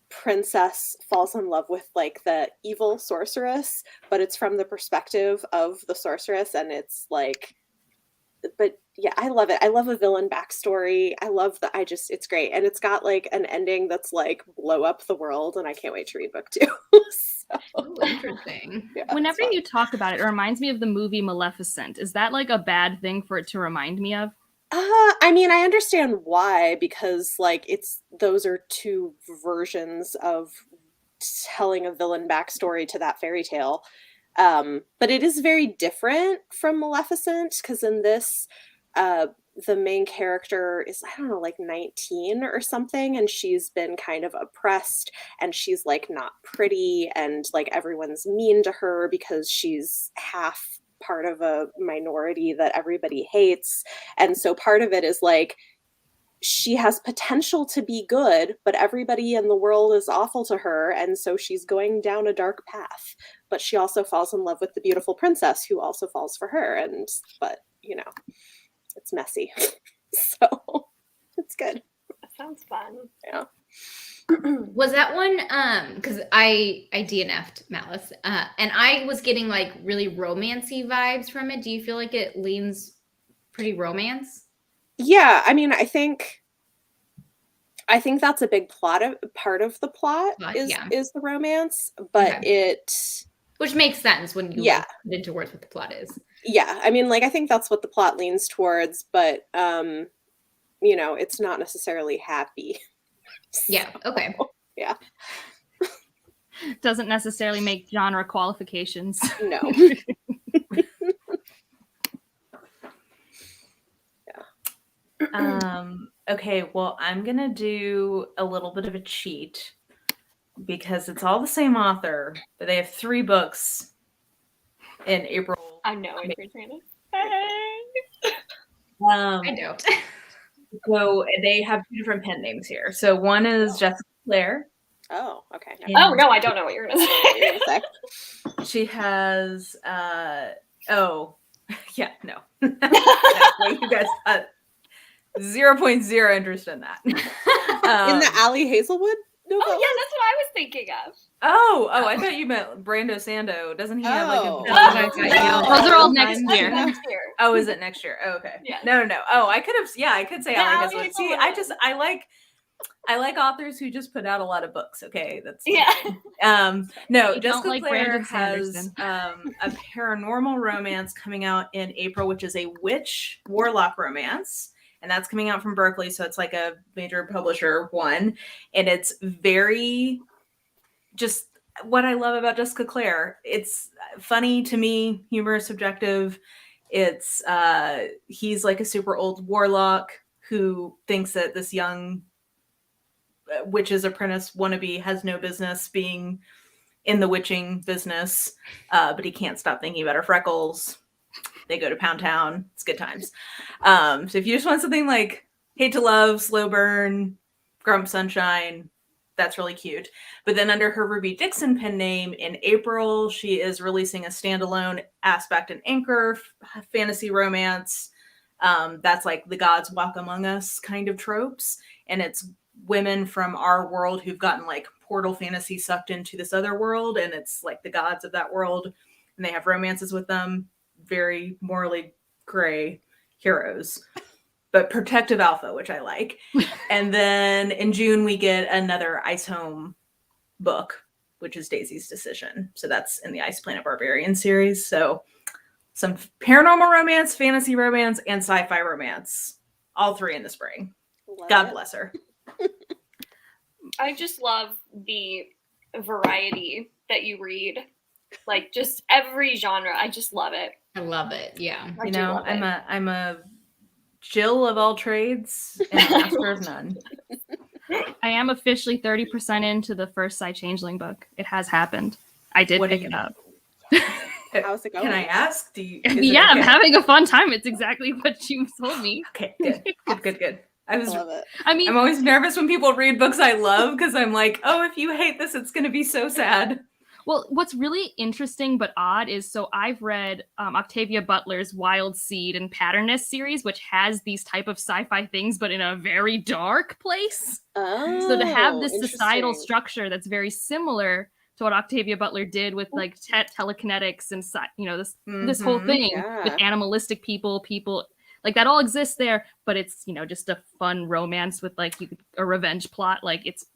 princess falls in love with like the evil sorceress, but it's from the perspective of the sorceress, and it's like, but yeah, I love it. I love a villain backstory. I love it's great, and it's got like an ending that's like blow up the world, and I can't wait to read book 2. So, Ooh, interesting. yeah, Whenever it's fun. you talk about it, it reminds me of the movie Maleficent. Is that like a bad thing for it to remind me of? I mean, I understand why, because like those are two versions of telling a villain backstory to that fairy tale. But it is very different from Maleficent, because in this, the main character is, I don't know, like 19 or something, and she's been kind of oppressed, and she's like not pretty, and like everyone's mean to her because she's half part of a minority that everybody hates. And so part of it is like she has potential to be good, but everybody in the world is awful to her, and so she's going down a dark path. But she also falls in love with the beautiful princess who also falls for her, but you know, it's messy. So it's good. That sounds fun. Yeah. Was that one because I DNF'd Malice and I was getting like really romancy vibes from it. Do you feel like it leans pretty romance? Yeah, I mean, I think that's a big part of the plot is the romance, but which makes sense when you like, put into words what the plot is. Yeah, I mean, like I think that's what the plot leans towards, but you know, it's not necessarily happy. Yeah. Okay. Yeah. Doesn't necessarily make genre qualifications. No. Okay, well, I'm gonna do a little bit of a cheat because it's all the same author, but they have 3 books in April. I know what you're saying. I don't. So they have 2 different pen names here. So one is Jessica Clare. Oh, okay. Oh no, I don't know what you're gonna say. She has oh yeah, no. Wait, you guys 0.0 interest in that. In the Allie Hazelwood novella? Oh yeah, that's what I was thinking of. Oh, I thought you meant Brando Sando. Doesn't he have like a Those are all next year. Oh, is it next year? Oh, okay. Yeah. No. Oh, I could say Allie Hazelwood. See, I like authors who just put out a lot of books. Okay, that's no. Jessica Clare has a paranormal romance coming out in April, which is a witch warlock romance. And that's coming out from Berkeley, so it's like a major publisher one. And it's very just what I love about Jessica Clare. It's funny to me, humor is subjective. It's he's like a super old warlock who thinks that this young witch's apprentice wannabe has no business being in the witching business, but he can't stop thinking about her freckles. They go to Pound Town. It's good times. So if you just want something like hate to love, slow burn, Grump Sunshine, that's really cute. But then under her Ruby Dixon pen name in April, she is releasing a standalone Aspect and Anchor fantasy romance. That's like the gods walk among us kind of tropes. And it's women from our world who've gotten like portal fantasy sucked into this other world. And it's like the gods of that world. And they have romances with them. Very morally gray heroes, but protective alpha, which I like. And then in June, we get another Ice Home book, which is Daisy's Decision. So that's in the Ice Planet Barbarian series. So some paranormal romance, fantasy romance, and sci-fi romance. All 3 in the spring. Love God it. bless her. I just love the variety that you read. Like just every genre. I just love it. I love it. Yeah. I You do know, love it. I'm a Jill of all trades and a master of none. I am officially 30% into the first Changeling book. It has happened. I did What pick did it you- up. How's it Can I going? ask? Is it Yeah, I'm okay? having a fun time. It's exactly what you told me. Okay, good. I love it. I mean, I'm always nervous when people read books I love because I'm like, oh, if you hate this, it's going to be so sad. well, what's really interesting but odd is so I've read Octavia Butler's Wild Seed and Patterness series, which has these type of sci-fi things, but in a very dark place. Oh, So to have this societal interesting. structure that's very similar to what Octavia Butler did with like telekinetics and this whole Mhm. thing Yeah. with animalistic people like that all exists there, but it's just a fun romance with like a revenge plot. Like it's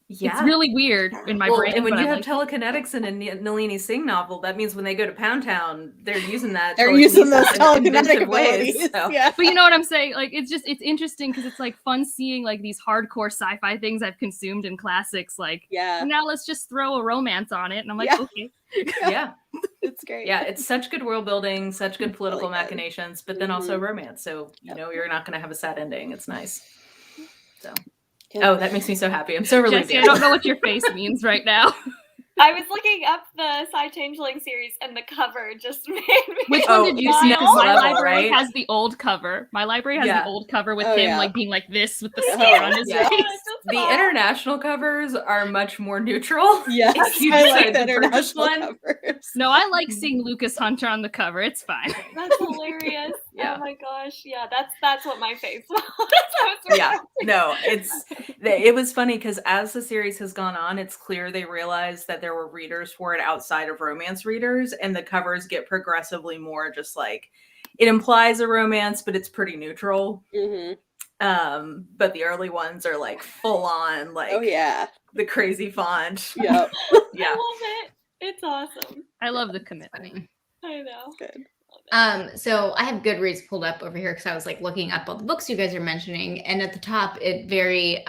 really weird in my Well, brain. and when but you I have telekinetics in a Nalini Singh novel, that means when they go to Pound Town, they're using that. They're using those telekinesis in telekinetic inventive ways, abilities. so. Yeah. But you know what I'm saying? Like it's interesting because it's like fun seeing like these hardcore sci-fi things I've consumed in classics. Like Yeah. now let's just throw a romance on it, and I'm like, Yeah. okay. Yeah, It's great. yeah, it's such good world building, such good political Really good. machinations, but then also romance. So you're not going to have a sad ending. It's nice. So, Yeah. oh, that makes me so happy. I'm so relieved. Jesse, I don't know what your face means right now. I was looking up the Changeling series and the cover just made me. Which Oh, one did you it's see? next Because my level, library right? has the old cover. My library has Yeah. the old cover with Oh, him yeah. like being like this with the Yeah. scar on his Yeah. face. The international covers are much more neutral. Yes, If you I decide like the to purchase international one. covers. No, I like seeing Lucas Hunter on the cover. It's fine. That's hilarious. Yeah. Oh my gosh. Yeah, that's what my face was. I was Yeah, no, it was funny because as the series has gone on, it's clear they realized that there were readers for it outside of romance readers, and the covers get progressively more just like it implies a romance, but it's pretty neutral. Mm-hmm. But the early ones are like full on, like Oh yeah. the crazy font. Yep. Yeah. I love it. It's awesome. I love the commitment. Funny. I know. Good. So I have Goodreads pulled up over here because I was like looking up all the books you guys are mentioning, and at the top it very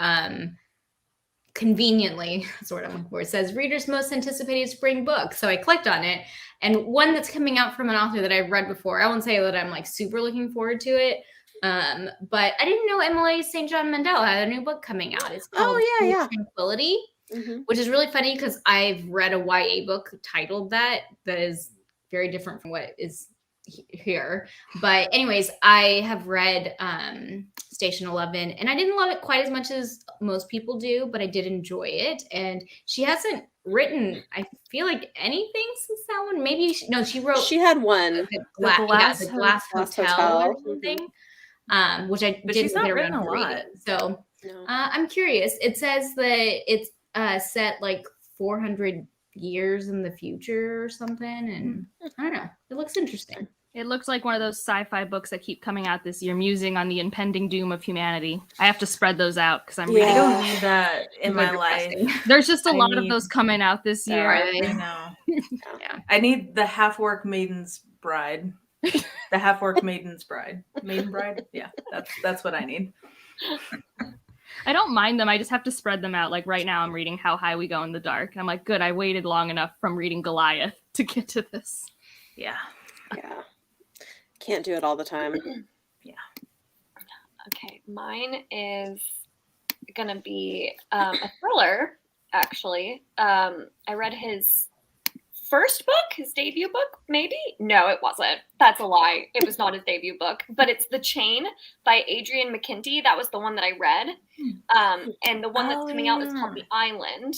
conveniently sort of where it says readers most anticipated spring book. So I clicked on it, and one that's coming out from an author that I've read before. I won't say that I'm like super looking forward to it. But I didn't know Emily St. John Mandel had a new book coming out. It's called yeah. Tranquility, Mm-hmm. which is really funny because I've read a YA book titled that is very different from what is here. But anyways, I have read Station 11, and I didn't love it quite as much as most people do, but I did enjoy it. And she hasn't written, I feel like, anything since that one. Maybe she wrote. She had one. The Glass Glass Hotel or something, which I But didn't she's not get written around a to lot. reading. So No. I'm curious. It says that it's set like 400 years in the future or something, and I don't know. It looks interesting. It looks like one of those sci-fi books that keep coming out this year, musing on the impending doom of humanity. I have to spread those out because I'm Yeah. I reading. don't need that in my They're life. depressing. There's just a I lot of need- those coming out this There year. are. Are they? I know. Yeah. I need the half-orc maiden's bride. The half-orc maiden's bride. Maiden bride? Yeah, that's what I need. I don't mind them. I just have to spread them out. Like right now, I'm reading How High We Go in the Dark. And I'm like, good, I waited long enough from reading Goliath to get to this. Yeah. Yeah. Can't do it all the time. Okay, mine is gonna be a thriller. Actually, I read his first book, his debut book, maybe? No, it wasn't. That's a lie. It was not his debut book, but it's The Chain by Adrian McKinty. That was the one that I read. And the one that's coming out is called The Island.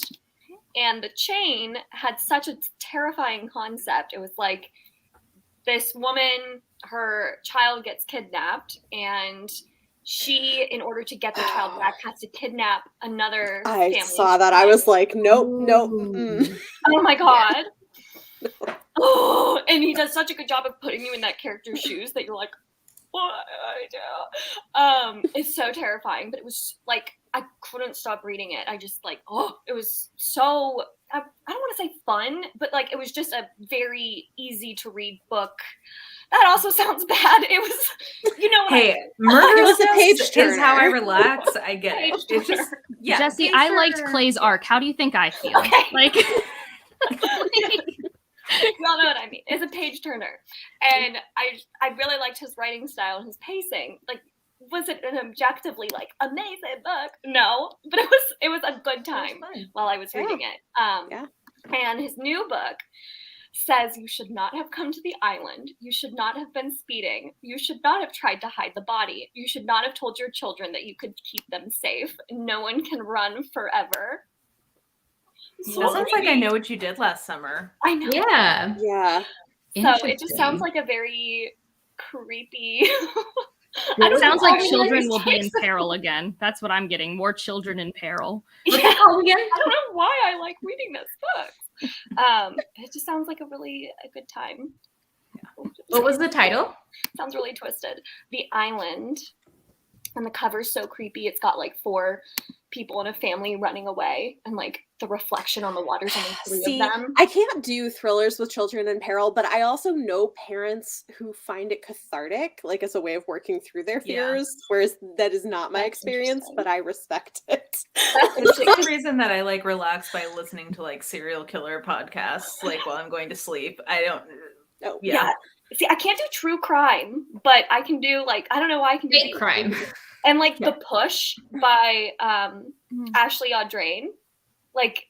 And The Chain had such a terrifying concept. It was like this woman, her child gets kidnapped, and she, in order to get the child back, has to kidnap another I family. saw that. I was like, nope, nope. Mm-mm. Oh my god. Oh, and he does such a good job of putting you in that character's shoes that you're like, what do I do? It's so terrifying, but it was like I couldn't stop reading it. I just like, it was so I don't want to say fun, but like it was just a very easy to read book. That also sounds bad. It was, you know what I Hey, mean. was a page murderousness is how I turner. relax. I get Page it. It's just, turner. yeah. Jesse, page I liked turner. Clay's arc. How do you think I feel? Okay. Like, Y'all know what I mean. It's a page turner, and I really liked his writing style and his pacing. Like, was it an objectively like amazing book? No, but it was a good time while I was reading it. Yeah. And his new book says you should not have come to the island. You should not have been speeding. You should not have tried to hide the body. You should not have told your children that you could keep them safe. No one can run forever. So That sounds like I know what you did last summer. I know. Yeah. Yeah. So it just sounds like a very creepy. it sounds like children will be in peril again. That's what I'm getting. More children in peril. Yeah. What's it called again? I don't know why I like reading this book. It just sounds like a good time. What was the title? Sounds really twisted. The Island. And the cover's so creepy. It's got like 4 people in a family running away, and like the reflection on the water's only 3 of them. I can't do thrillers with children in peril, but I also know parents who find it cathartic, like as a way of working through their fears, whereas that is not my experience, but I respect it. It's the same reason that I like relax by listening to like serial killer podcasts, like while I'm going to sleep. I don't. Oh, yeah. See, I can't do true crime, but I can do like, I don't know why I can do Fake crime. And like The Push by Ashley Audrain. Like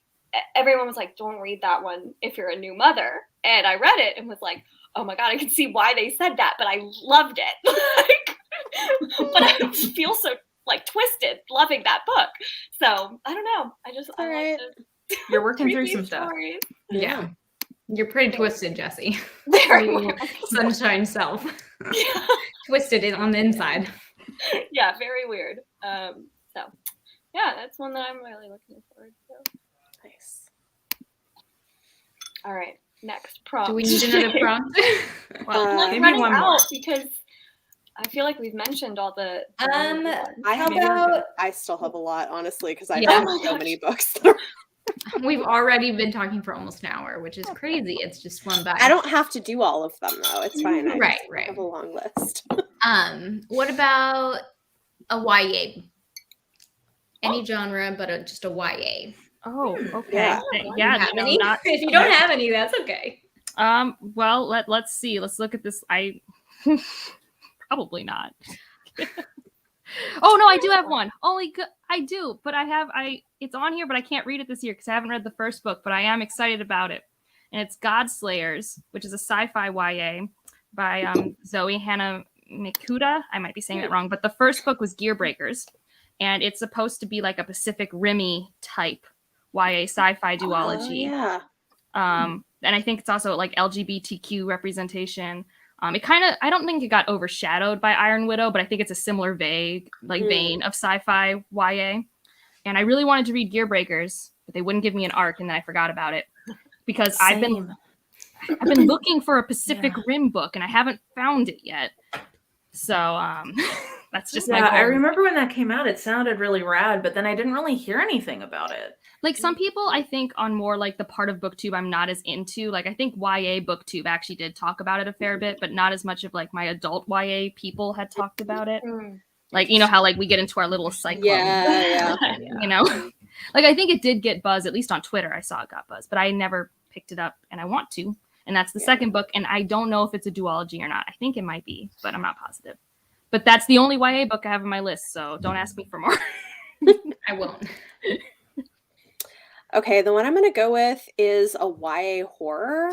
everyone was like, don't read that one if you're a new mother. And I read it and was like, oh my God, I can see why they said that, but I loved it. But I feel so like twisted loving that book. So I don't know. I like You're working through some stuff. Stories. Yeah. You're pretty twisted, Jesse. Very Sunshine self. Yeah. Twisted it on the inside. Yeah, very weird. So yeah, that's one that I'm really looking forward to. Nice. All right, next prompt. Do we need another prompt? Well, maybe running one out more. because I feel like we've mentioned all the I still have a lot, honestly, because I Yeah. have so many books. We've already been talking for almost an hour, which is crazy. It's just flown by. I don't have to do all of them, though. It's fine. I Right. have a long list. What about a YA? Any genre, but just a YA. Oh, okay. Yeah. If you don't have any, that's okay. Well, let's see. Let's look at this. I probably not. Oh no, I do have one. I do, but it's on here, but I can't read it this year because I haven't read the first book, but I am excited about it. And it's Godslayers, which is a sci-fi YA by Zoe Hannah Mikuta. I might be saying that wrong, but the first book was Gearbreakers, and it's supposed to be like a Pacific Rimmy type YA sci-fi duology. Yeah. And I think it's also like LGBTQ representation. I don't think it got overshadowed by Iron Widow, but I think it's a similar vein of sci-fi YA. And I really wanted to read Gearbreakers, but they wouldn't give me an arc, and then I forgot about it because I've been looking for a Pacific Rim book, and I haven't found it yet. So that's just my goal. I remember when that came out, it sounded really rad, but then I didn't really hear anything about it. Like some people, I think on more like the part of BookTube I'm not as into. Like I think YA BookTube actually did talk about it a fair bit, but not as much of like my adult YA people had talked about it. Like, you know how like we get into our little cyclone. Yeah. You know, like I think it did get buzz, at least on Twitter. I saw it got buzz, but I never picked it up, and I want to. And that's the second book, and I don't know if it's a duology or not. I think it might be, but I'm not positive. But that's the only YA book I have on my list, so don't ask me for more. I won't. Okay, the one I'm going to go with is a YA horror.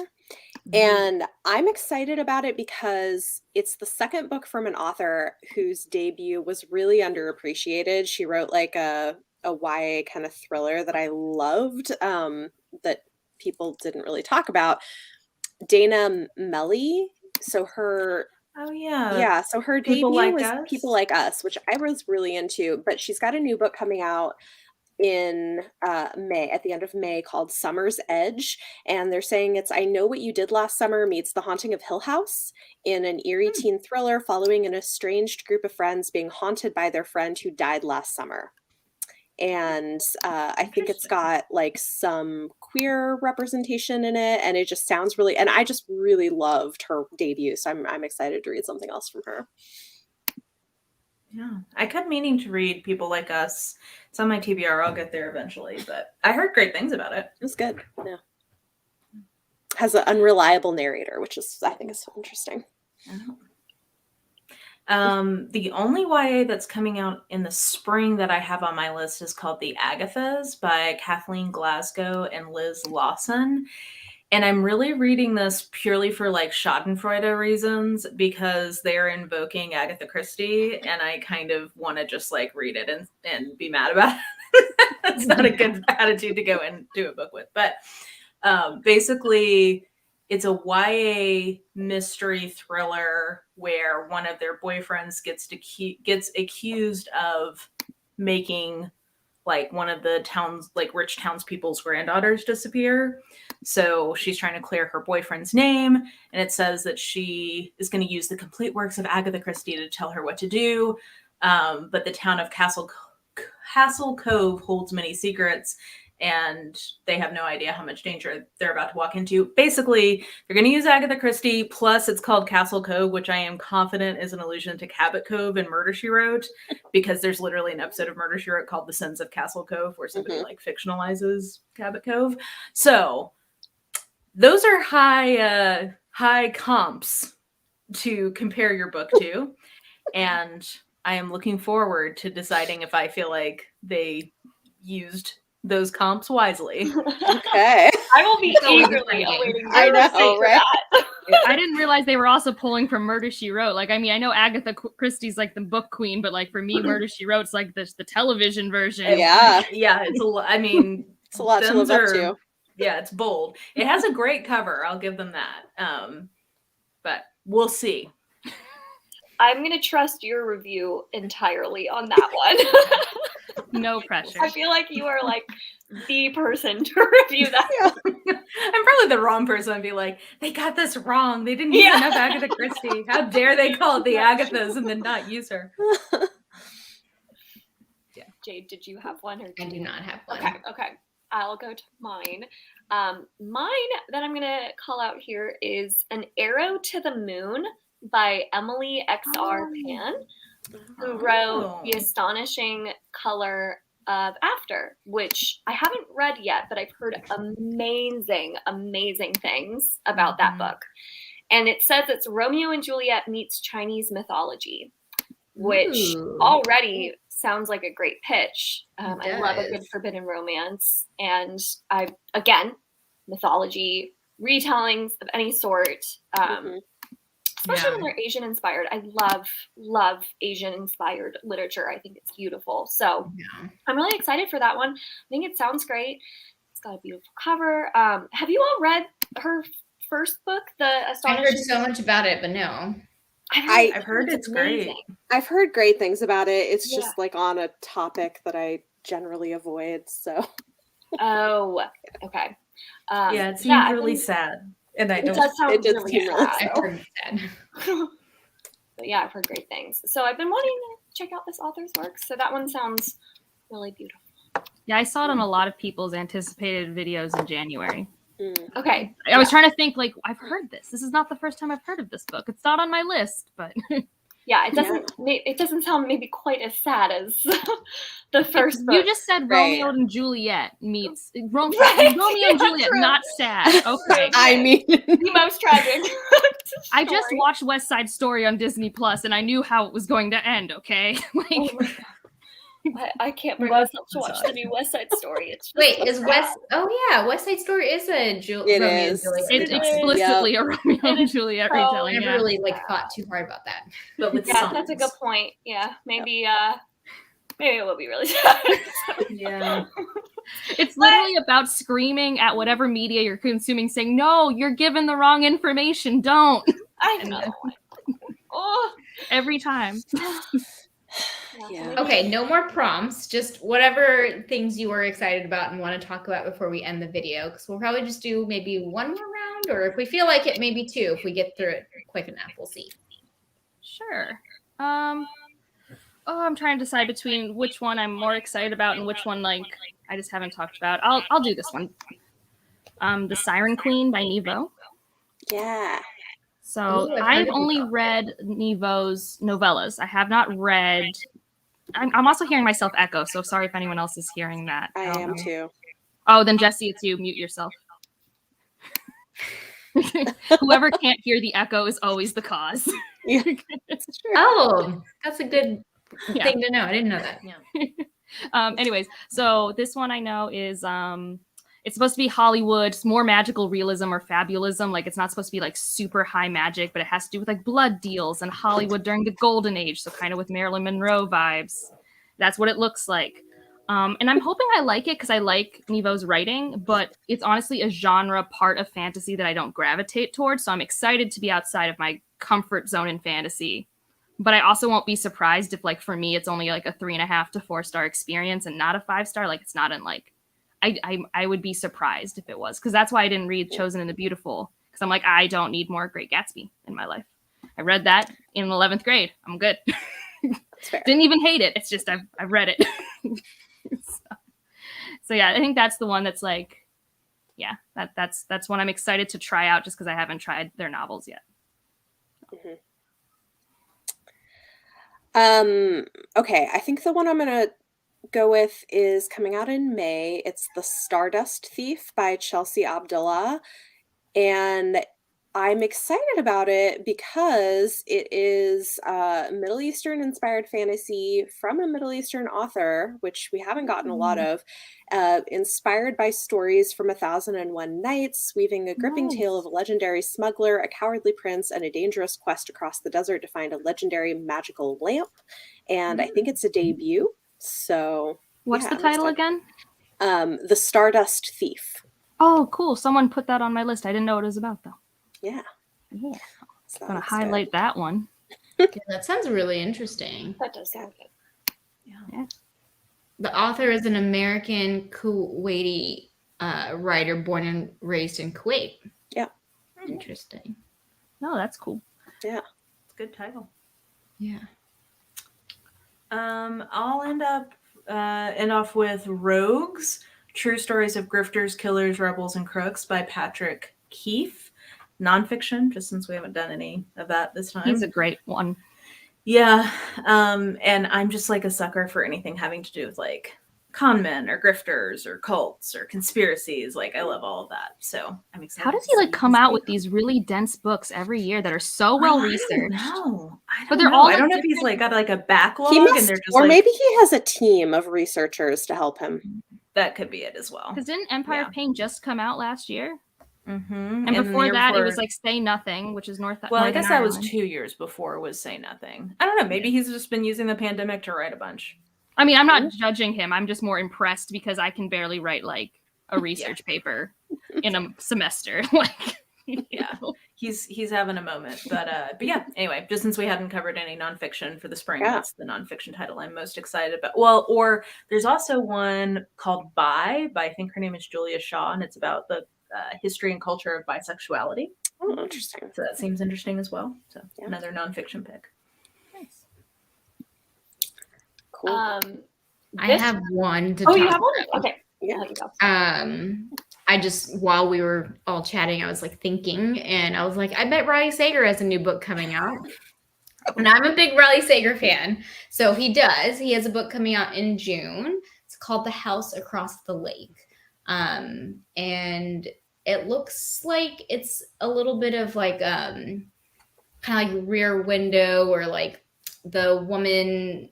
And I'm excited about it because it's the second book from an author whose debut was really underappreciated. She wrote like a YA kind of thriller that I loved that people didn't really talk about. Dana Melly. So her so her debut was People Like Us, which I was really into, but she's got a new book coming out in May, at the end of May, called Summer's Edge, and they're saying it's I Know What You Did Last Summer meets The Haunting of Hill House in an eerie teen thriller following an estranged group of friends being haunted by their friend who died last summer. and I think it's got like some queer representation in it, and it just sounds really. And I just really loved her debut, so I'm excited to read something else from her. Yeah, I kept meaning to read People Like Us. It's on my TBR. I'll get there eventually, but I heard great things about it. It's good. Yeah, has an unreliable narrator, which is I think is so interesting. The only YA that's coming out in the spring that I have on my list is called The Agathas by Kathleen Glasgow and Liz Lawson. And I'm really reading this purely for like Schadenfreude reasons because they're invoking Agatha Christie, and I kind of want to just like read it and be mad about it. It's not a good attitude to go and do a book with. But basically, it's a YA mystery thriller where one of their boyfriends gets accused of making like one of the town's like rich townspeople's granddaughters disappear. So she's trying to clear her boyfriend's name, and it says that she is going to use the complete works of Agatha Christie to tell her what to do. But the town of Castle Cove holds many secrets, and they have no idea how much danger they're about to walk into. Basically, they're going to use Agatha Christie, plus it's called Castle Cove, which I am confident is an allusion to Cabot Cove and Murder, She Wrote, because there's literally an episode of Murder, She Wrote called The Sins of Castle Cove, where somebody like fictionalizes Cabot Cove. So those are high comps to compare your book to, and I am looking forward to deciding if I feel like they used those comps wisely. Okay. I will be eagerly awaiting I your know, receipt for right? that. I didn't realize they were also pulling from Murder, She Wrote. Like, I mean, I know Agatha Christie's like the book queen, but like for me, Murder, She Wrote's like the television version. Yeah. Yeah, it's a lot. I mean, It's a lot to live up to. Yeah, it's bold. It has a great cover. I'll give them that. But we'll see. I'm going to trust your review entirely on that one. No pressure. I feel like you are like the person to review that. Yeah. I'm probably the wrong person to be like, they got this wrong. They didn't use enough Agatha Christie. How dare they call it the Agathas and then not use her? Yeah. Jade, did you have one? Or I do not have one. Okay. I'll go to mine. Mine that I'm going to call out here is An Arrow to the Moon by Emily XR Pan, who wrote The Astonishing Color of After, which I haven't read yet, but I've heard amazing things about that book. And it says it's Romeo and Juliet meets Chinese mythology, which already sounds like a great pitch. I love a good forbidden romance. And again, mythology, retellings of any sort, especially when they're Asian inspired. I love Asian inspired literature. I think it's beautiful. So I'm really excited for that one. I think it sounds great. It's got a beautiful cover. Have you all read her first book, The Astonishing? I heard so much about it, but no. I've heard it's great. I've heard great things about it. It's just like on a topic that I generally avoid. So. Oh, okay. Yeah, it seems really sad. And I don't. It does really sad. I've heard sad. But yeah, I've heard great things. So I've been wanting to check out this author's work. So that one sounds really beautiful. Yeah, I saw it on a lot of people's anticipated videos in January. Okay. I was trying to think, like, I've heard this. This is not the first time I've heard of this book. It's not on my list, but yeah, it doesn't sound maybe quite as sad as the first book. You just said Romeo and Juliet meets Romeo and Juliet, not sad. Okay. I mean, the most tragic. I just watched West Side Story on Disney Plus, and I knew how it was going to end. Okay. I can't bring myself to watch the new West Side Story. It's is West? Oh yeah, West Side Story is a Romeo and Juliet. It's explicitly a Romeo and Juliet retelling. I never really thought too hard about that. But with that's a good point. Yeah, maybe it will be really sad. Yeah. It's literally about screaming at whatever media you're consuming, saying, "No, you're given the wrong information. Don't." I know. Every time. Yeah. Okay, no more prompts. Just whatever things you are excited about and want to talk about before we end the video. Because we'll probably just do maybe one more round, or if we feel like it, maybe two if we get through it quick enough. We'll see. Sure. I'm trying to decide between which one I'm more excited about and which one like I just haven't talked about. I'll do this one. The Siren Queen by Nevo. Yeah. So Ooh, I've heard I've of only Nevo. read Nevo's novellas. I have not read. I'm also hearing myself echo, so sorry if anyone else is hearing that. I don't am know. too. Oh, then Jesse, it's you. Mute yourself. Whoever can't hear the echo is always the cause. Yeah, it's true. Oh, that's a good Yeah. thing to know. I didn't know that. Yeah. Anyways, so this one I know is it's supposed to be Hollywood, it's more magical realism or fabulism. Like it's not supposed to be like super high magic, but it has to do with like blood deals and Hollywood during the golden age. So kind of with Marilyn Monroe vibes. That's what it looks like. And I'm hoping I like it because I like Nevo's writing, but it's honestly a genre part of fantasy that I don't gravitate towards. So I'm excited to be outside of my comfort zone in fantasy. But I also won't be surprised if, like, for me, it's only like a 3.5 to 4-star experience and not a 5-star. Like, it's not in like, I would be surprised if it was, because that's why I didn't read Chosen and the Beautiful, because I'm like, I don't need more Great Gatsby in my life. I read that in 11th grade. I'm good. That's fair. Didn't even hate it. It's just I've read it. So yeah, I think that's the one that's like, yeah, that's one I'm excited to try out just because I haven't tried their novels yet. Okay, I think the one I'm gonna go with is coming out in May. It's The Stardust Thief by Chelsea Abdullah. And I'm excited about it because it is Middle Eastern inspired fantasy from a Middle Eastern author, which we haven't gotten a lot of, inspired by stories from 1001 Nights, weaving a gripping tale of a legendary smuggler, a cowardly prince, and a dangerous quest across the desert to find a legendary magical lamp. And I think it's a debut. So What's yeah, the I'm title excited. again? The Stardust Thief. Oh, cool. Someone put that on my list. I didn't know what it was about, though. Yeah. Yeah. So Gonna that's highlight that one. Yeah, that sounds really interesting. That does sound good. Yeah. The author is an American Kuwaiti writer born and raised in Kuwait. Yeah. Interesting. No, that's cool. Yeah. It's a good title. Yeah. I'll end off with Rogues, True Stories of Grifters, Killers, Rebels, and Crooks by Patrick Keefe. Nonfiction, just since we haven't done any of that this time. He's a great one. Yeah. And I'm just like a sucker for anything having to do with like con men or grifters or cults or conspiracies. Like I love all of that. So I'm excited. How does to he like see come this out book. with these really dense books every year that are so well researched? No, But they're all I like don't know if he's like got like a backlog He must, and they're just or like, maybe he has a team of researchers to help him. that could be it as well. Because didn't Empire of Pain just come out last year? Mm-hmm. And before that, it was like Say Nothing, which is North. Well, I guess that was Ireland. 2 years before was Say Nothing. I don't know. Maybe he's just been using the pandemic to write a bunch. I mean, I'm not judging him. I'm just more impressed because I can barely write like a research paper in a semester. Like, yeah, he's having a moment. But yeah. Anyway, just since we hadn't covered any nonfiction for the spring, that's the nonfiction title I'm most excited about. Well, or there's also one called by I think her name is Julia Shaw, and it's about the history and culture of bisexuality. Oh, interesting. So that seems interesting as well. So another nonfiction pick. Nice. Cool. I have one to Oh, talk you have one? about. Okay. Yeah. I'll let you go. I just, while we were all chatting, I was like thinking, and I was like, I bet Riley Sager has a new book coming out. And I'm a big Riley Sager fan. So he does. He has a book coming out in June. It's called The House Across the Lake. And it looks like it's a little bit of like kind of like Rear Window, or like the woman,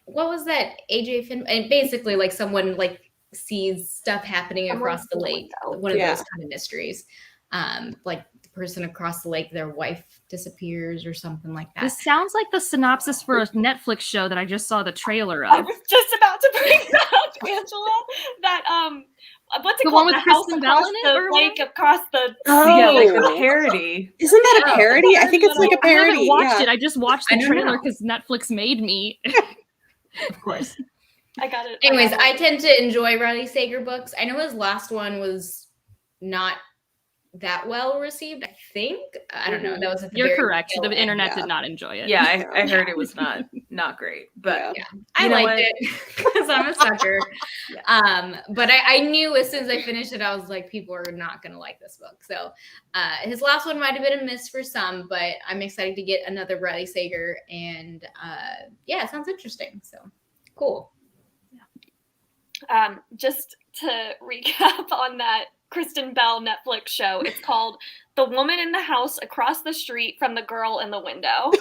what was that, AJ Finn, and basically like someone like sees stuff happening across the lake, one of those kind of mysteries. Like the person across the lake, their wife disappears or something like that. This sounds like the synopsis for a Netflix show that I just saw the trailer I of. was just about to bring that up, Angela. That what's it The called? one with The House Kristen Across Bell in it, the or Lake Across the. Yeah, like the Oh. parody. Isn't that a parody? I think it's like a I haven't parody. watched Yeah. it. I just watched I the don't trailer know. because Netflix made me. Of course. I got it. Anyways, I tend to enjoy Riley Sager books. I know his last one was not that well received, I think. I don't know. That was at the You're very correct. The beginning. internet did not enjoy it. Yeah, I heard it was not not great. But Yeah, I you know liked what? it because I'm a sucker. But I knew as soon as I finished it, I was like, people are not going to like this book. So his last one might have been a miss for some, but I'm excited to get another Riley Sager. And yeah, it sounds interesting. So cool. Just to recap on that Kristen Bell Netflix show, it's called The Woman in the House Across the Street from the Girl in the Window.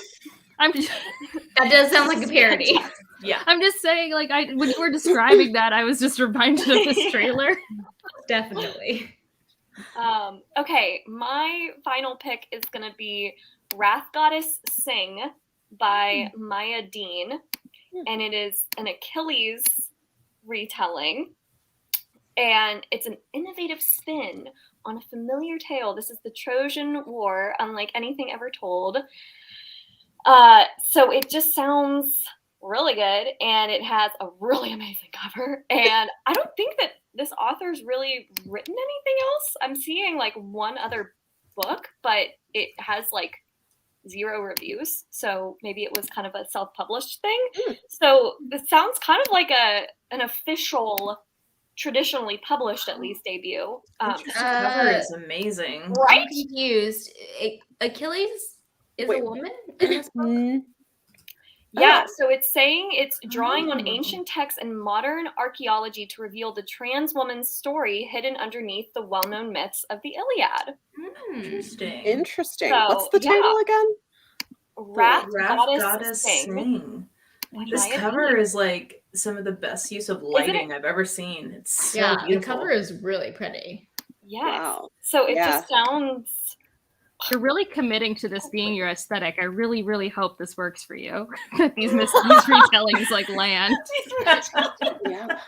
That does sound like a parody. Yeah. I'm just saying, like, when you were describing that, I was just reminded of this trailer. Definitely. Okay, my final pick is going to be Wrath Goddess Sing by Maya Dean, and it is an Achilles retelling, and it's an innovative spin on a familiar tale. This is the Trojan War, unlike anything ever told. So it just sounds really good, and it has a really amazing cover. And I don't think that this author's really written anything else. I'm seeing like one other book, but it has like 0 reviews. So maybe it was kind of a self-published thing. So it sounds kind of like an official, traditionally published at least debut. The cover is amazing. Right? I'm confused. Achilles is Wait. a woman in this book? Yeah, so it's saying it's drawing on ancient texts and modern archaeology to reveal the trans woman's story hidden underneath the well-known myths of the Iliad. Interesting. Interesting. So, What's the title again? Wrath Goddess Goddess Sing. This Maya cover Dean. is like some of the best use of lighting I've ever seen. It's so Yeah, the beautiful. cover is really pretty. Yes. Wow. So it just sounds... You're really committing to this being your aesthetic. I really, really hope this works for you. That these retellings like land. Yeah.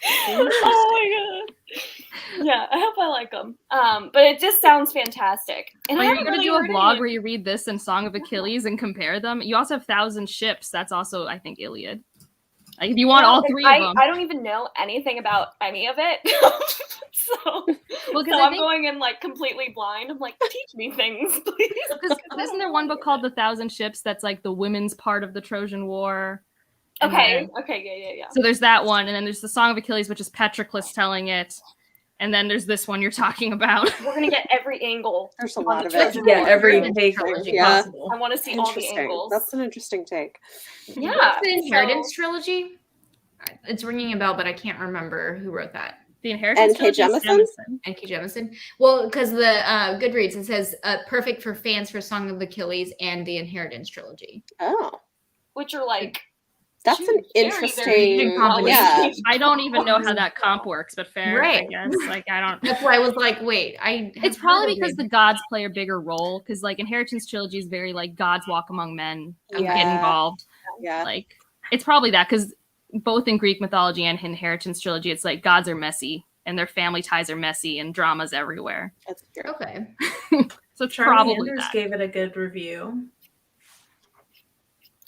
Oh my god. Yeah, I hope I like them. But it just sounds fantastic. And Are I you haven't going to really do a heard vlog any- where you read this and Song of Achilles and compare them? You also have Thousand Ships. That's also, I think, Iliad. Like, if you want all three of them. I don't even know anything about any of it. so I'm going in like completely blind. I'm like, teach me things, please. Because isn't there one book called The Thousand Ships that's like the women's part of the Trojan War? Okay, yeah. So there's that one, and then there's the Song of Achilles, which is Patroclus telling it. And then there's this one you're talking about. We're gonna get every angle. There's a lot of it. Yeah, every take possible. I want to see all the angles. That's an interesting take. Yeah. What's the Inheritance trilogy? It's ringing a bell, but I can't remember who wrote that. The Inheritance N.K. trilogy is Jemisin? N.K. Jemisin. Well, because the Goodreads, it says perfect for fans for Song of Achilles and the Inheritance trilogy. Oh. Which are like... That's an interesting... Yeah. I don't even know how that comp works, but fair, Right. I guess. Like, I don't... That's why I was like, wait, It's probably because the gods play a bigger role, because like Inheritance trilogy is very like gods walk among men and get involved. Yeah. Like, it's probably that, because both in Greek mythology and Inheritance trilogy, it's like gods are messy and their family ties are messy and drama's everywhere. That's true. Okay. So it's Charlie probably Anders that. gave it a good review.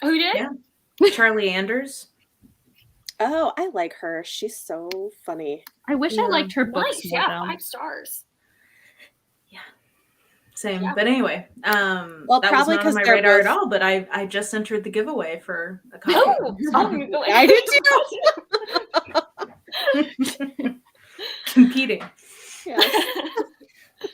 Who did? Yeah. Charlie Anders. Oh, I like her. She's so funny. I wish I liked her books Nice, more, yeah, though. 5 stars. Same. Yeah. But anyway, well, that probably was not on my they're radar both... at all, but I just entered the giveaway for a copy. I did too. Competing. Yes.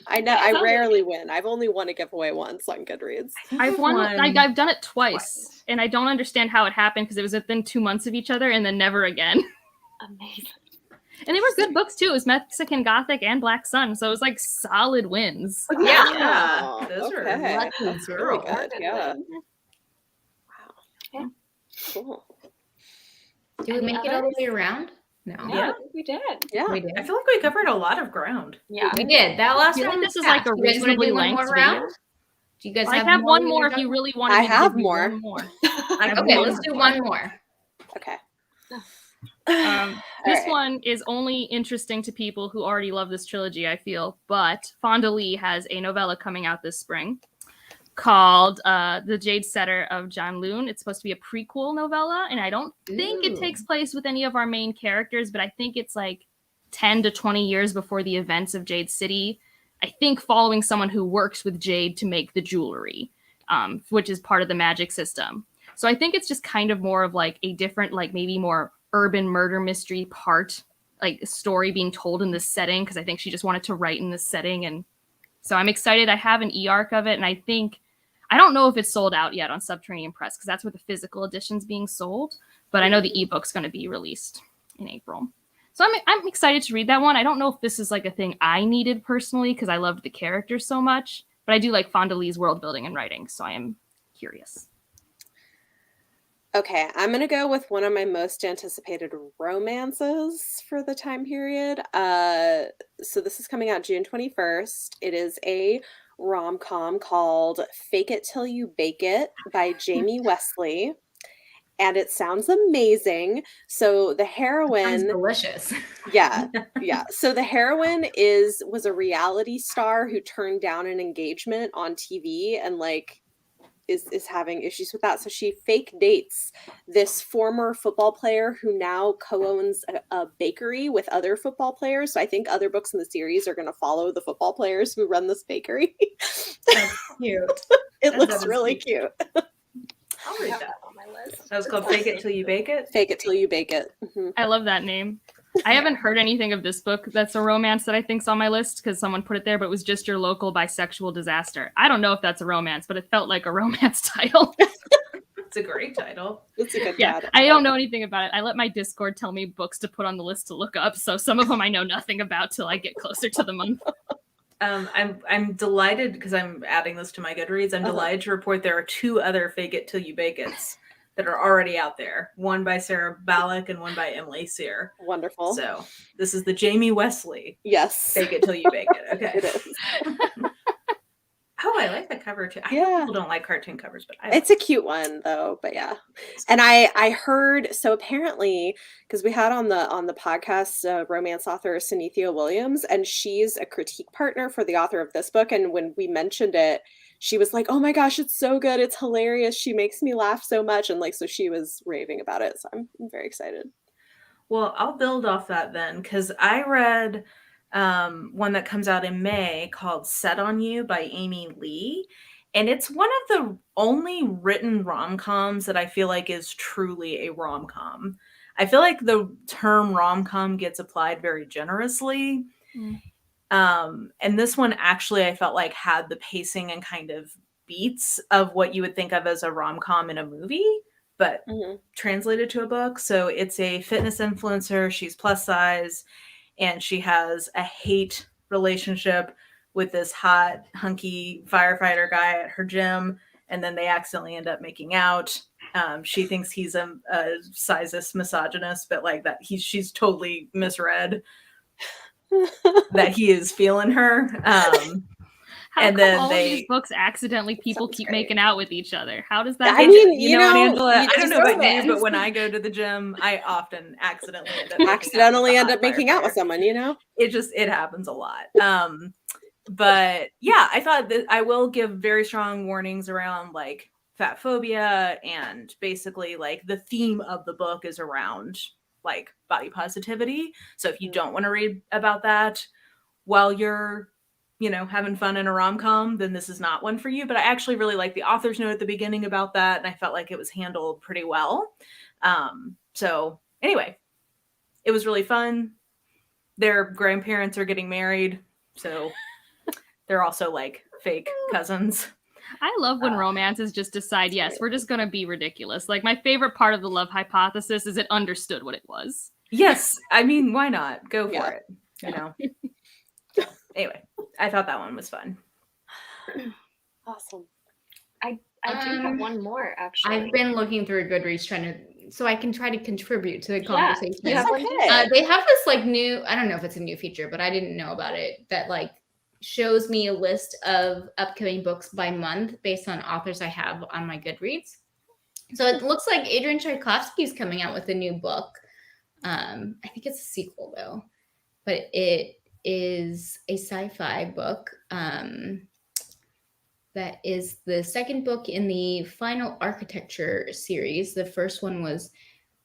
I know. I rarely win. I've only won a giveaway once on Goodreads. I've won. Like, I've done it twice, and I don't understand how it happened because it was within 2 months of each other, and then never again. Amazing. And they were good books too. It was Mexican Gothic and Black Sun, so it was like solid wins. Yeah. Those are Okay. that's Very good. Yeah. Wow. Wow. Cool. Did we make it all the way around? No. Yeah, I think we did. Yeah. We did. I feel like we covered a lot of ground. Yeah. We did. That last I feel round like was this is like fast. a You guys wanna reasonably do one more length round? video. Do you guys I have have one we more wanna if you talk really want I me to have give you more. one more. Okay, let's do one more. Okay. This right. one is only interesting to people who already love this trilogy, I feel. But Fonda Lee has a novella coming out this spring called The Jade Setter of John Loon. It's supposed to be a prequel novella, and I don't think it takes place with any of our main characters, but I think it's like 10 to 20 years before the events of Jade City. I think following someone who works with Jade to make the jewelry, which is part of the magic system. So I think it's just kind of more of like a different, like maybe more urban murder mystery part, like story being told in this setting, because I think she just wanted to write in this setting. And so I'm excited. I have an e-arc of it, and I don't know if it's sold out yet on Subterranean Press, because that's where the physical edition's being sold, but I know the ebook's going to be released in April. So I'm excited to read that one. I don't know if this is like a thing I needed personally, because I loved the characters so much, but I do like Fonda Lee's world building and writing, so I am curious. Okay, I'm going to go with one of my most anticipated romances for the time period. So this is coming out June 21st. It is a rom-com called Fake It Till You Bake It by Jamie Wesley. And it sounds amazing. So the Sounds heroine, delicious. yeah. So the heroine was a reality star who turned down an engagement on TV and like is having issues with that. So she fake dates this former football player who now co-owns a bakery with other football players. So I think other books in the series are going to follow the football players who run this bakery. That's cute. It looks really cute. I'll read that on my list. That was called Fake It Till You Bake It? Fake It Till You Bake It. Mm-hmm. I love that name. I haven't heard anything of this book that's a romance that I think's on my list because someone put it there, but it was Just Your Local Bisexual Disaster. I don't know if that's a romance, but it felt like a romance title. It's a great title. It's a good title. I don't know anything about it. I let my Discord tell me books to put on the list to look up, so some of them I know nothing about till I get closer to the month. I'm delighted because I'm adding this to my Goodreads. I'm delighted to report there are 2 other Fake It Till You Bake It's that are already out there. One by Sarah Ballack and one by Emily Sear. Wonderful. So this is the Jamie Wesley. Yes. Fake It Till You Bake It. Okay. It is. Oh, I like the cover too. I know people don't like cartoon covers, but it's a cute one though. But yeah, and I heard, so apparently, because we had on the podcast romance author Sunithia Williams, and she's a critique partner for the author of this book. And when we mentioned it, she was like, "Oh my gosh, it's so good! It's hilarious! She makes me laugh so much!" And like, so she was raving about it. So I'm very excited. Well, I'll build off that then, because I read one that comes out in May called Set on You by Amy Lee. And it's one of the only written rom-coms that I feel like is truly a rom-com. I feel like the term rom-com gets applied very generously. And this one actually I felt like had the pacing and kind of beats of what you would think of as a rom-com in a movie, but translated to a book. So it's a fitness influencer. She's plus size. And she has a hate relationship with this hot, hunky firefighter guy at her gym. And then they accidentally end up making out. She thinks he's a sizist misogynist, but like that she's totally misread that he is feeling her. How and come then all of these books accidentally people keep making out with each other? How does that? I mean, you know, Angela, I don't know about you, but when I go to the gym, I often accidentally end up making out with someone. You know, it happens a lot. But yeah, I thought that I will give very strong warnings around like fat phobia, and basically like the theme of the book is around like body positivity. So if you don't want to read about that while you're having fun in a rom-com, then this is not one for you. But I actually really like the author's note at the beginning about that, and I felt like it was handled pretty well. So anyway, it was really fun. Their grandparents are getting married, so they're also like fake cousins. I love when romances just decide, yes, we're just going to be ridiculous. Like my favorite part of the love hypothesis is it understood what it was. Yes. I mean, why not? Go for it. Anyway, I thought that one was fun. Awesome. I do have one more, actually. I've been looking through Goodreads so I can try to contribute to the conversation. Yeah, they have this like new, I don't know if it's a new feature, but I didn't know about it, that like shows me a list of upcoming books by month based on authors I have on my Goodreads. So it looks like Adrian Tchaikovsky is coming out with a new book. I think it's a sequel though, but it is a sci-fi book that is the second book in the Final Architecture series. The first one was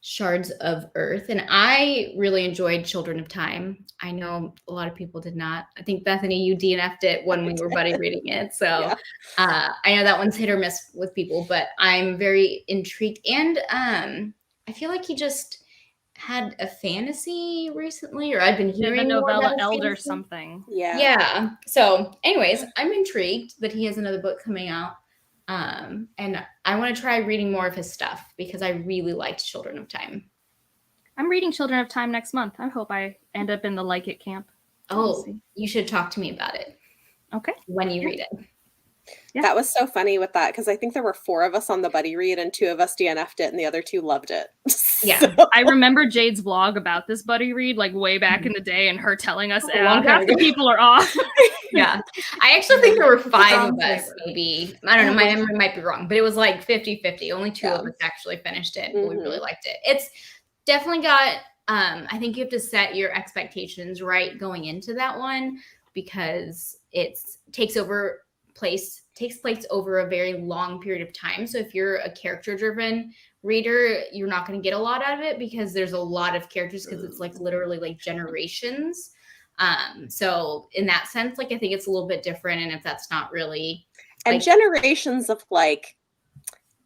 Shards of Earth, and I really enjoyed Children of Time. I know a lot of people did not. I think Bethany, you DNF'd it when we were buddy reading it, so Yeah. I know that one's hit or miss with people, but I'm very intrigued. And I feel like he just had a fantasy recently, or I've been Yeah, the hearing more novella about his Elder fantasy. something. Yeah. Yeah. So, anyways, I'm intrigued that he has another book coming out. And I want to try reading more of his stuff because I really liked Children of Time. I'm reading Children of Time next month. I hope I end up in the like it camp. We'll Oh, see. you should talk to me about it Okay. when you read it. Yeah. That was so funny with that because I think there were 4 of us on the buddy read and 2 of us DNF'd it and the other 2 loved it. Yeah. So- I remember Jade's vlog about this buddy read like way back in the day and her telling us A long time half the ago. people are off. Yeah. I actually think there were 5 Wrong of us, flavor. maybe. I don't know. My memory might be wrong, but it was like 50-50. Only 2 Yeah. of us actually finished it. But we Mhm. really liked it. It's definitely got, I think you have to set your expectations right going into that one because takes place over a very long period of time. So if you're a character driven reader, you're not going to get a lot out of it because there's a lot of characters because it's like literally like generations. So in that sense, like I think it's a little bit different. And if that's not really and like- generations of like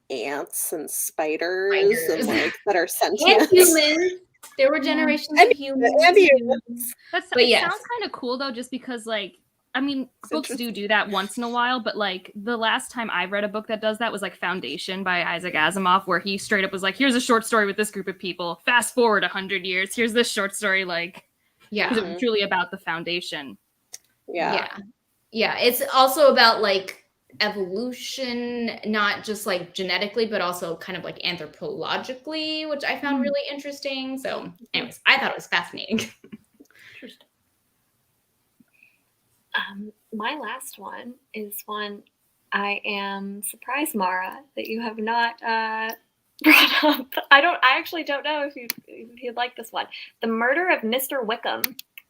ants and spiders. And like that are and sentient. humans, there were generations And of humans. and too. humans. But It yes. sounds kind of cool though, just because like I mean, It's books do that once in a while, but like the last time I read a book that does that was like Foundation by Isaac Asimov, where he straight up was like, "Here's a short story with this group of people. Fast forward 100 years. Here's this short story." Like, Yeah. because it was truly about the foundation. Yeah. Yeah. It's also about like evolution, not just like genetically, but also kind of like anthropologically, which I found really interesting. So, anyways, I thought it was fascinating. My last one is one I am surprised, Mara, that you have not brought up. I actually don't know if you'd like this one. The Murder of Mr. Wickham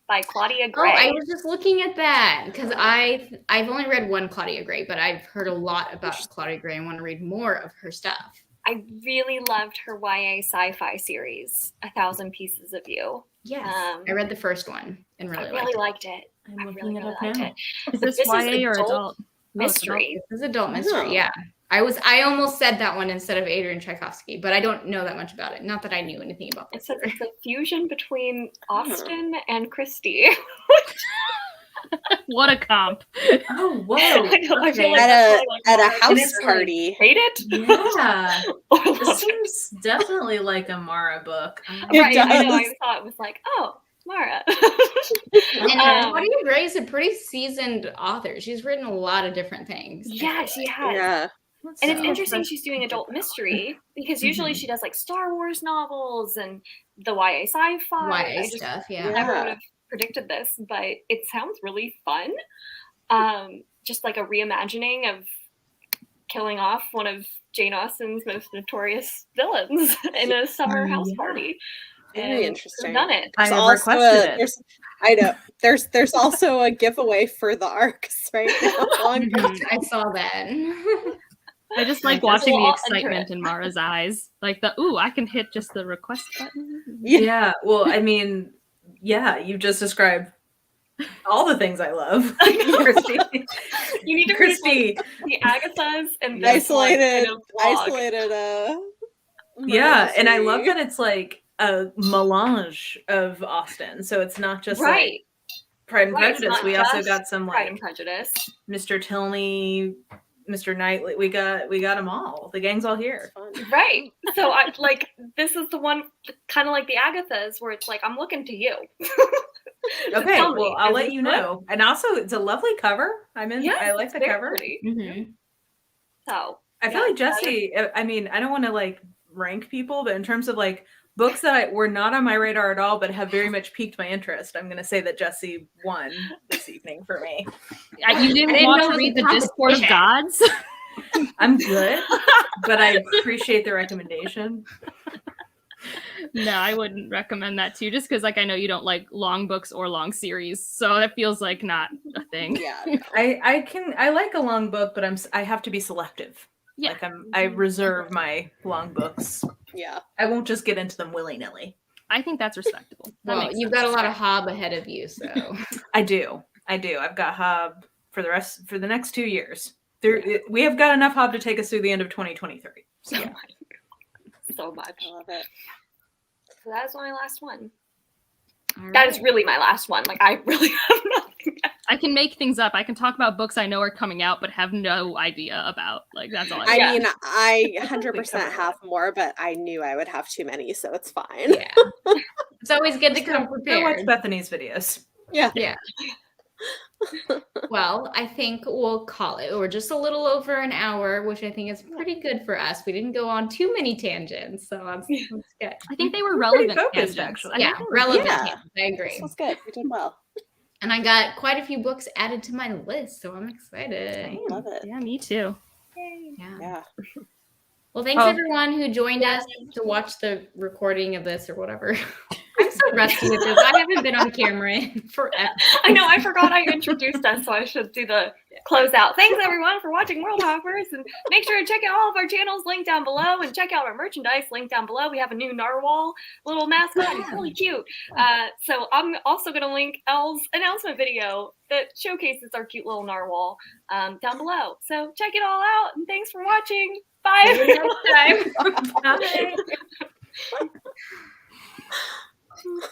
by Claudia Oh, Gray. I was just looking at that because I've only read one Claudia Gray, but I've heard a lot about Claudia Gray and want to read more of her stuff. I really loved her YA sci-fi series, 1,000 Pieces of You. Yes, Um, I read the first one and I really, really liked liked it. I'm I looking really, it really up liked now. it. Is But this this is YA or adult adult? mystery. it. This is adult mystery. Oh. Yeah, I almost said that one instead of Adrian Tchaikovsky, but I don't know that much about it. Not that I knew anything about It this. says it's a fusion between Oh. Austen and Christie. What a comp! Oh, whoa. I know, I feel Okay. like At that's a why, like, at a Mara house didn't party. hate it. Yeah. Or This loved it. seems definitely like a Mara book. It Right, I know. I does. thought it was like, oh, Mara. And Um, Claudia Gray is a pretty seasoned author. She's written a lot of different things. I yeah, feel she like. has. Yeah. And it's So- interesting she's doing adult mystery because usually Mhm. she does like Star Wars novels and the YA sci-fi. YA I just stuff, yeah. never Yeah. would have predicted this, but it sounds really fun. Just like a reimagining of killing off one of Jane Austen's most notorious villains in a summer house Yeah. party. Very And interesting. Done it. I There's have also requested it. there's I know. There's also a giveaway for the arcs right now on Mhm. I saw that. I just I like just watching the will enter excitement it. in Mara's eyes. Like I can hit just the request button. Yeah. Yeah. Well, I mean, yeah, you just described all the things I love. I know. Christy. You need to Christy. read the Agathas and this Isolated one in a vlog. Yeah. And I love mercy. that it's like a melange of Austen. So it's not just like Right. Pride and Right, it's Prejudice. not We also just got some Pride like and Prejudice. Mr. Tilney, Mr. Knightley. We got them all. The gang's all here. It's fun. Right. So I like this is the one kind of like the Agathas where it's like I'm looking to you. Okay, Tell me, well, I'll is let this you good? know. And also, it's a lovely cover. Yes, I like it's the very cover. pretty. Mhm. So I feel Yeah, like Jesse. I mean, I don't want to like rank people, but in terms of like books that were not on my radar at all, but have very much piqued my interest, I'm going to say that Jesse won this evening for me. You didn't I didn't want know to it read was the a Discord of competition. Gods? I'm good, but I appreciate the recommendation. No, I wouldn't recommend that to you just because like I know you don't like long books or long series. So that feels like not a thing. Yeah. I like a long book, but I have to be selective. Yeah. Like I reserve my long books Yeah. I won't just get into them willy-nilly. I think that's respectable. That Well, makes you've sense. got a lot of hob ahead of you, so I do. I've got Hob for the next 2 years. We have got enough Hob to take us through the end of 2023. So yeah. So much. I love it. So that is my last one. all That is right. really my last one. Like, I really have nothing else. I can make things up. I can talk about books I know are coming out, but have no idea about. Like, that's all I I Yeah. mean, I I think we 100% covered have more, but I knew I would have too many, so it's fine. Yeah. It's always good to come Go watch prepared. Bethany's videos. Yeah. Yeah. Well, I think we'll call it. We're just a little over an hour, which I think is pretty good for us. We didn't go on too many tangents, so that's good. I think they were We're pretty relevant focused, tangents. actually. I Yeah, think they were relevant Yeah. tangents. I agree. This was good. We did well. And I got quite a few books added to my list, so I'm excited. I love it. Yeah, me too. Yeah. Yeah. Well, thanks Oh. everyone who joined us to watch the recording of this or whatever. I'm so rusty with this. I haven't been on camera in forever. I know, I forgot I introduced us, so I should do the closeout. Thanks, everyone, for watching Worldhoppers. And make sure to check out all of our channels linked down below and check out our merchandise linked down below. We have a new narwhal little mascot. He's really cute. So I'm also going to link Elle's announcement video that showcases our cute little narwhal down below. So check it all out, and thanks for watching. Bye. See you next time. Bye. Bye.